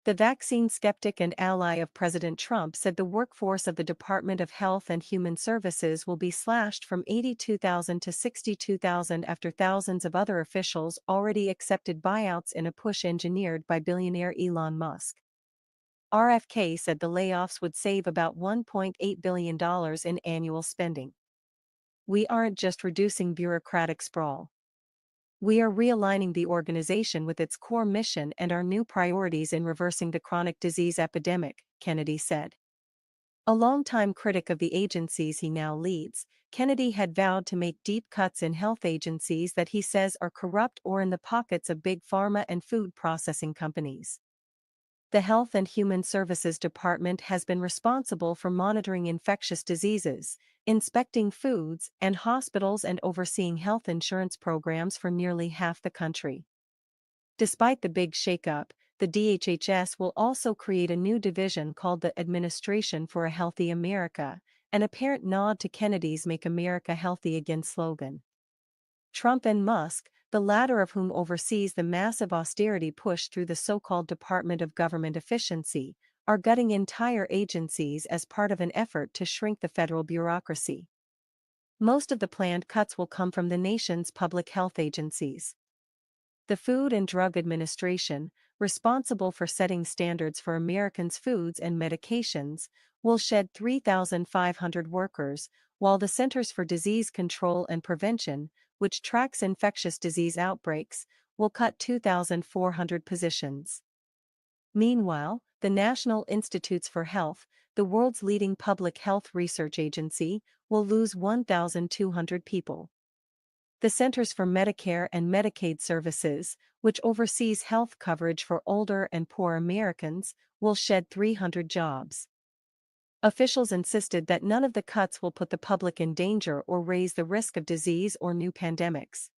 The vaccine skeptic and ally of President Trump said the workforce of the Department of Health and Human Services will be slashed from 82,000 to 62,000 after thousands of other officials already accepted buyouts in a push engineered by billionaire Elon Musk. RFK said the layoffs would save about $1.8 billion in annual spending. We aren't just reducing bureaucratic sprawl. We are realigning the organization with its core mission and our new priorities in reversing the chronic disease epidemic, Kennedy said. A longtime critic of the agencies he now leads, Kennedy had vowed to make deep cuts in health agencies that he says are corrupt or in the pockets of big pharma and food processing companies. The Health and Human Services Department has been responsible for monitoring infectious diseases, inspecting foods and hospitals, and overseeing health insurance programs for nearly half the country. Despite the big shakeup, the DHHS will also create a new division called the Administration for a Healthy America, an apparent nod to Kennedy's Make America Healthy Again slogan. Trump and Musk, the latter of whom oversees the massive austerity push through the so-called Department of Government Efficiency, are gutting entire agencies as part of an effort to shrink the federal bureaucracy. Most of the planned cuts will come from the nation's public health agencies. The Food and Drug Administration, responsible for setting standards for Americans' foods and medications, will shed 3,500 workers, while the Centers for Disease Control and Prevention, which tracks infectious disease outbreaks, will cut 2,400 positions. Meanwhile, the National Institutes for Health, the world's leading public health research agency, will lose 1,200 people. The Centers for Medicare and Medicaid Services, which oversees health coverage for older and poor Americans, will shed 300 jobs. Officials insisted that none of the cuts will put the public in danger or raise the risk of disease or new pandemics.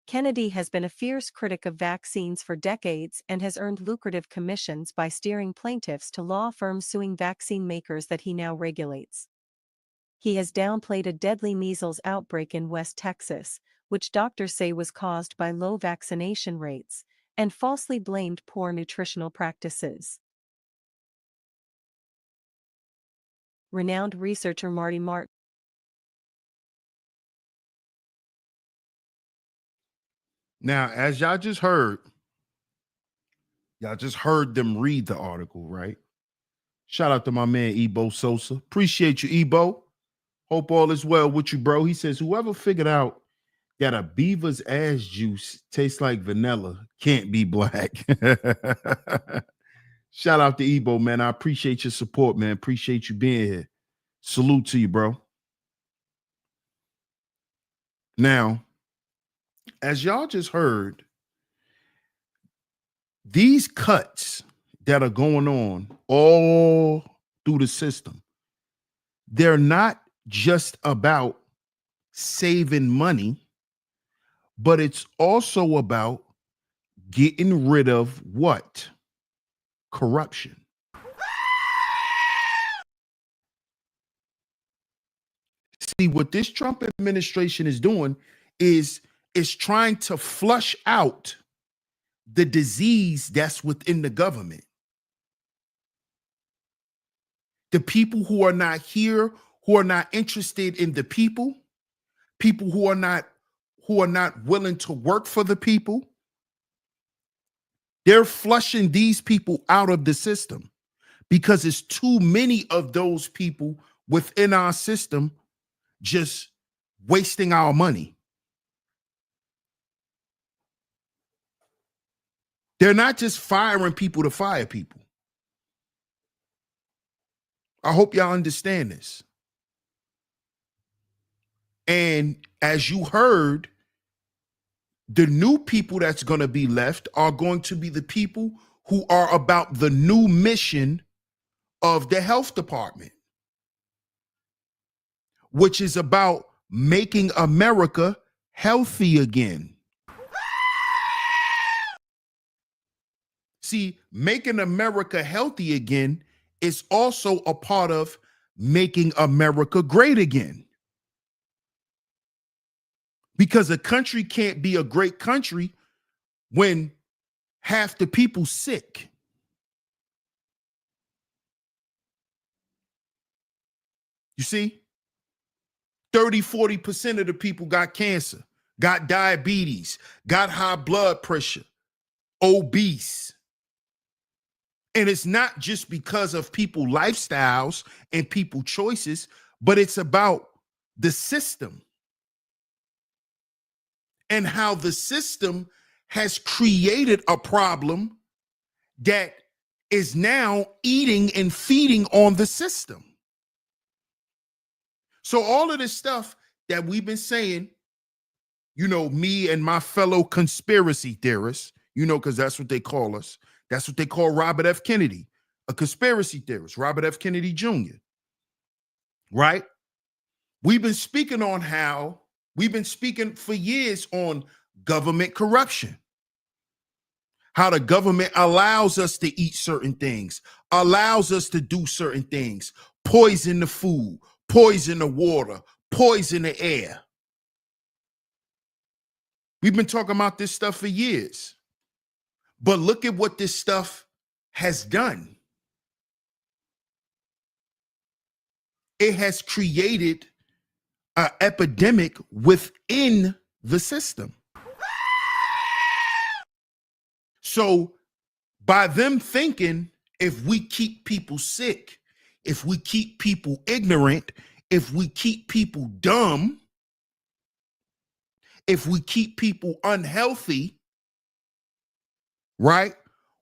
Kennedy has been a fierce critic of vaccines for decades and has earned lucrative commissions by steering plaintiffs to law firms suing vaccine makers that he now regulates. He has downplayed a deadly measles outbreak in West Texas, which doctors say was caused by low vaccination rates, and falsely blamed poor nutritional practices. Renowned researcher Marty Martin. Now, as y'all just heard them read the article, right? Shout out to my man Ebo Sosa. Appreciate you, Ebo. Hope all is well with you, bro. He says, whoever figured out that a beaver's ass juice tastes like vanilla can't be black. Shout out to Ebo, man. I appreciate your support, man. Appreciate you being here. Salute to you, bro. Now, as y'all just heard, these cuts that are going on all through the system, they're not just about saving money, but it's also about getting rid of what? Corruption. See, what this Trump administration is doing is trying to flush out the disease that's within the government. The people who are not here, who are not interested in the people who are not willing to work for the people, they're flushing these people out of the system because it's too many of those people within our system just wasting our money. They're not just firing people to fire people. I hope y'all understand this. And as you heard, the new people that's going to be left are going to be the people who are about the new mission of the health department, which is about making America healthy again. See, making America healthy again is also a part of making America great again. Because a country can't be a great country when half the people sick. You see, 30-40% of the people got cancer, got diabetes, got high blood pressure, obese. And it's not just because of people lifestyles and people choices, but it's about the system and how the system has created a problem that is now eating and feeding on the system. So all of this stuff that we've been saying, you know, me and my fellow conspiracy theorists, you know, because that's what they call us. That's what they call Robert F. Kennedy, a conspiracy theorist, Robert F. Kennedy Jr. Right? We've been speaking for years on government corruption. How the government allows us to eat certain things, allows us to do certain things, poison the food, poison the water, poison the air. We've been talking about this stuff for years. But look at what this stuff has done. It has created an epidemic within the system. So by them thinking, if we keep people sick, if we keep people ignorant, if we keep people dumb, if we keep people unhealthy, right?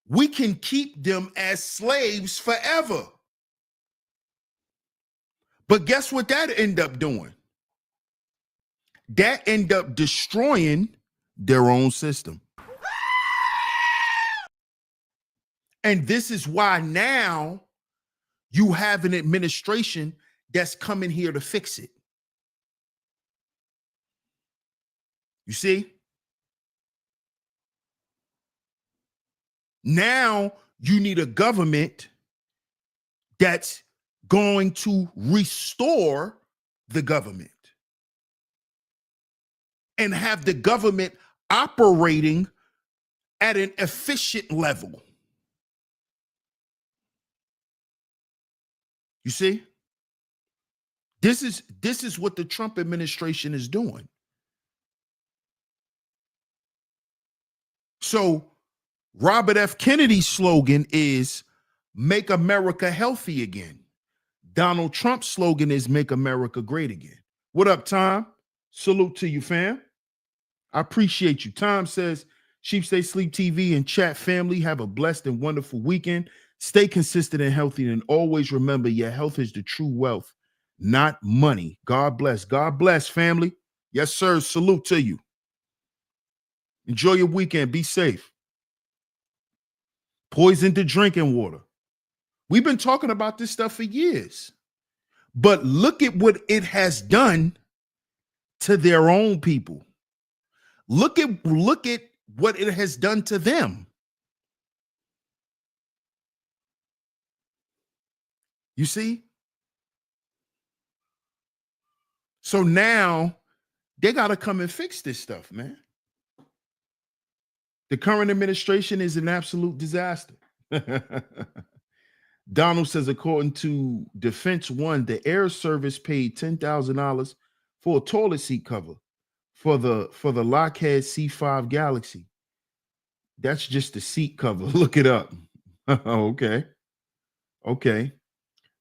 We can keep them as slaves forever. But guess what that end up doing? That end up destroying their own system. And this is why now you have an administration that's coming here to fix it. You see? Now you need a government that's going to restore the government and have the government operating at an efficient level. You see? This is what the Trump administration is doing. So Robert F. Kennedy's slogan is "Make America Healthy Again." Donald Trump's slogan is "Make America Great Again." What up, Tom? Salute to you, fam. I appreciate you. Tom says, Sheep Stay Sleep TV and chat family, have a blessed and wonderful weekend. Stay consistent and healthy, and always remember your health is the true wealth, not money. God bless. God bless, family. Yes, sir. Salute to you. Enjoy your weekend. Be safe. Poison to drinking water. We've been talking about this stuff for years. But look at what it has done to their own people. Look at what it has done to them. You see? So now they got to come and fix this stuff, man. The current administration is an absolute disaster. Donald says, according to Defense One, the Air Service paid $10,000 for a toilet seat cover for the Lockheed C-5 Galaxy. That's just the seat cover. Look it up. Okay.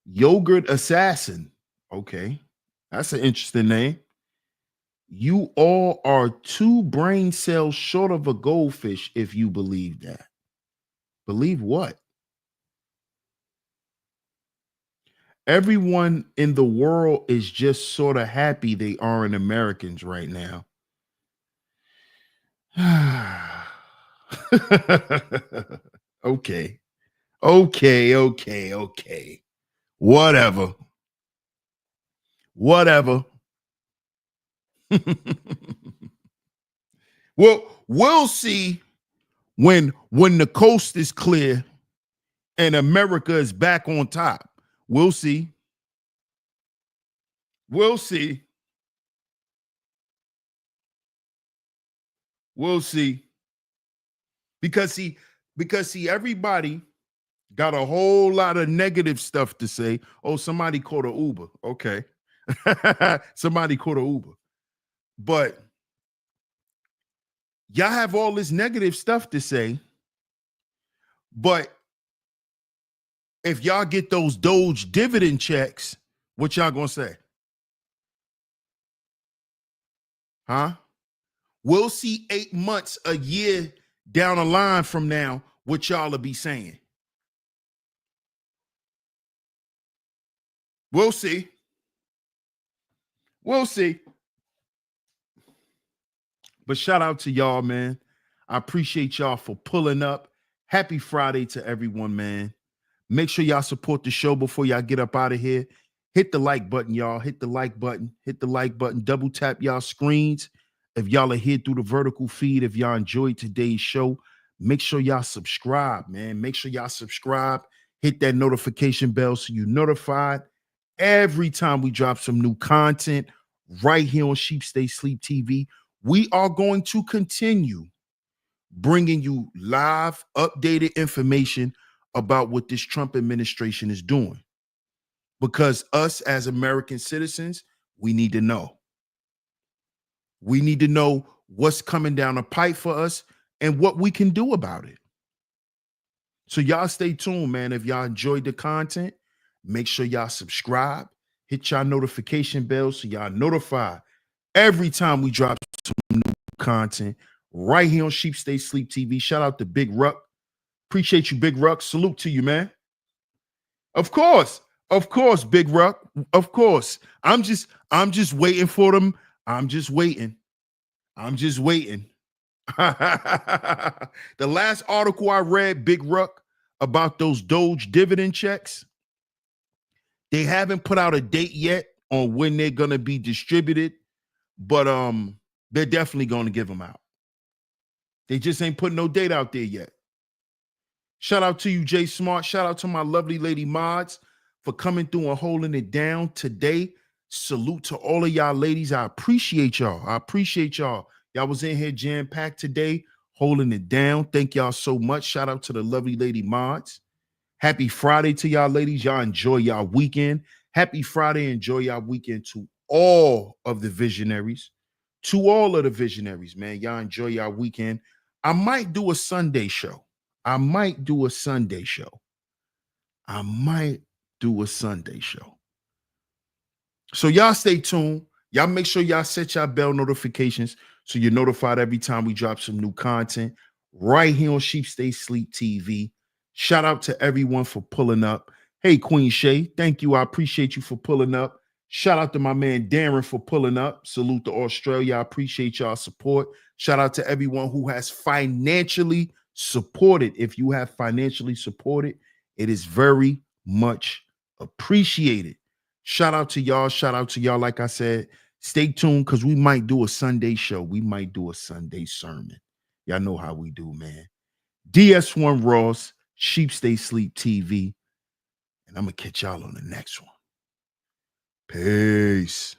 Yogurt Assassin. Okay. That's an interesting name. You all are 2 brain cells short of a goldfish if you believe that. Believe what? Everyone in the world is just sort of happy they aren't Americans right now. Okay. Whatever. Well, we'll see when the coast is clear and America is back on top. We'll see. We'll see. Because everybody got a whole lot of negative stuff to say. Oh, somebody caught an Uber. Okay. Somebody caught an Uber. But y'all have all this negative stuff to say. But if y'all get those Doge dividend checks, what y'all gonna say? Huh? We'll see 8 months, a year down the line from now what y'all will be saying. We'll see. But shout out to y'all, man. I appreciate y'all for pulling up. Happy Friday to everyone, man. Make sure y'all support the show before y'all get up out of here. Hit the like button, y'all. Hit the like button. Double tap y'all screens. If y'all are here through the vertical feed, if y'all enjoyed today's show, make sure y'all subscribe, man. Make sure y'all subscribe. Hit that notification bell so you're notified every time we drop some new content right here on Sheep Stay Sleep TV. We are going to continue bringing you live, updated information about what this Trump administration is doing. Because us as American citizens, we need to know. We need to know what's coming down the pipe for us and what we can do about it. So y'all stay tuned, man. If y'all enjoyed the content, make sure y'all subscribe, hit y'all notification bell so y'all notified every time we drop some new content right here on Sheep Stay Sleep TV. Shout out to Big Ruck Appreciate you, Big Ruck. Salute to you, man. Of course, Big Ruck. Of course. I'm just waiting for them. I'm just waiting. The last article I read, Big Ruck, about those Doge dividend checks, they haven't put out a date yet on when they're gonna be distributed, but they're definitely gonna give them out. They just ain't putting no date out there yet. Shout out to you, Jay Smart. Shout out to my lovely lady mods for coming through and holding it down today. Salute to all of y'all ladies. I appreciate y'all. Y'all was in here jam-packed today, holding it down. Thank y'all so much. Shout out to the lovely lady mods. Happy Friday to y'all ladies. Y'all enjoy y'all weekend. Happy Friday. Enjoy y'all weekend to all of the visionaries. To all of the visionaries, man. Y'all enjoy y'all weekend. I might do a Sunday show. So y'all stay tuned. Y'all make sure y'all set y'all bell notifications so you're notified every time we drop some new content right here on Sheep Stay Sleep TV. Shout out to everyone for pulling up. Hey, Queen Shay, thank you. I appreciate you for pulling up. Shout out to my man Darren for pulling up. Salute to Australia. I appreciate y'all support. Shout out to everyone who has financially supported. If you have financially supported, it is very much appreciated. Shout out to y'all. Like I said, stay tuned because we might do a Sunday show. We might do a Sunday sermon. Y'all know how we do, man. DS1 Ross, Sheep Stay Sleep TV. And I'm going to catch y'all on the next one. Peace.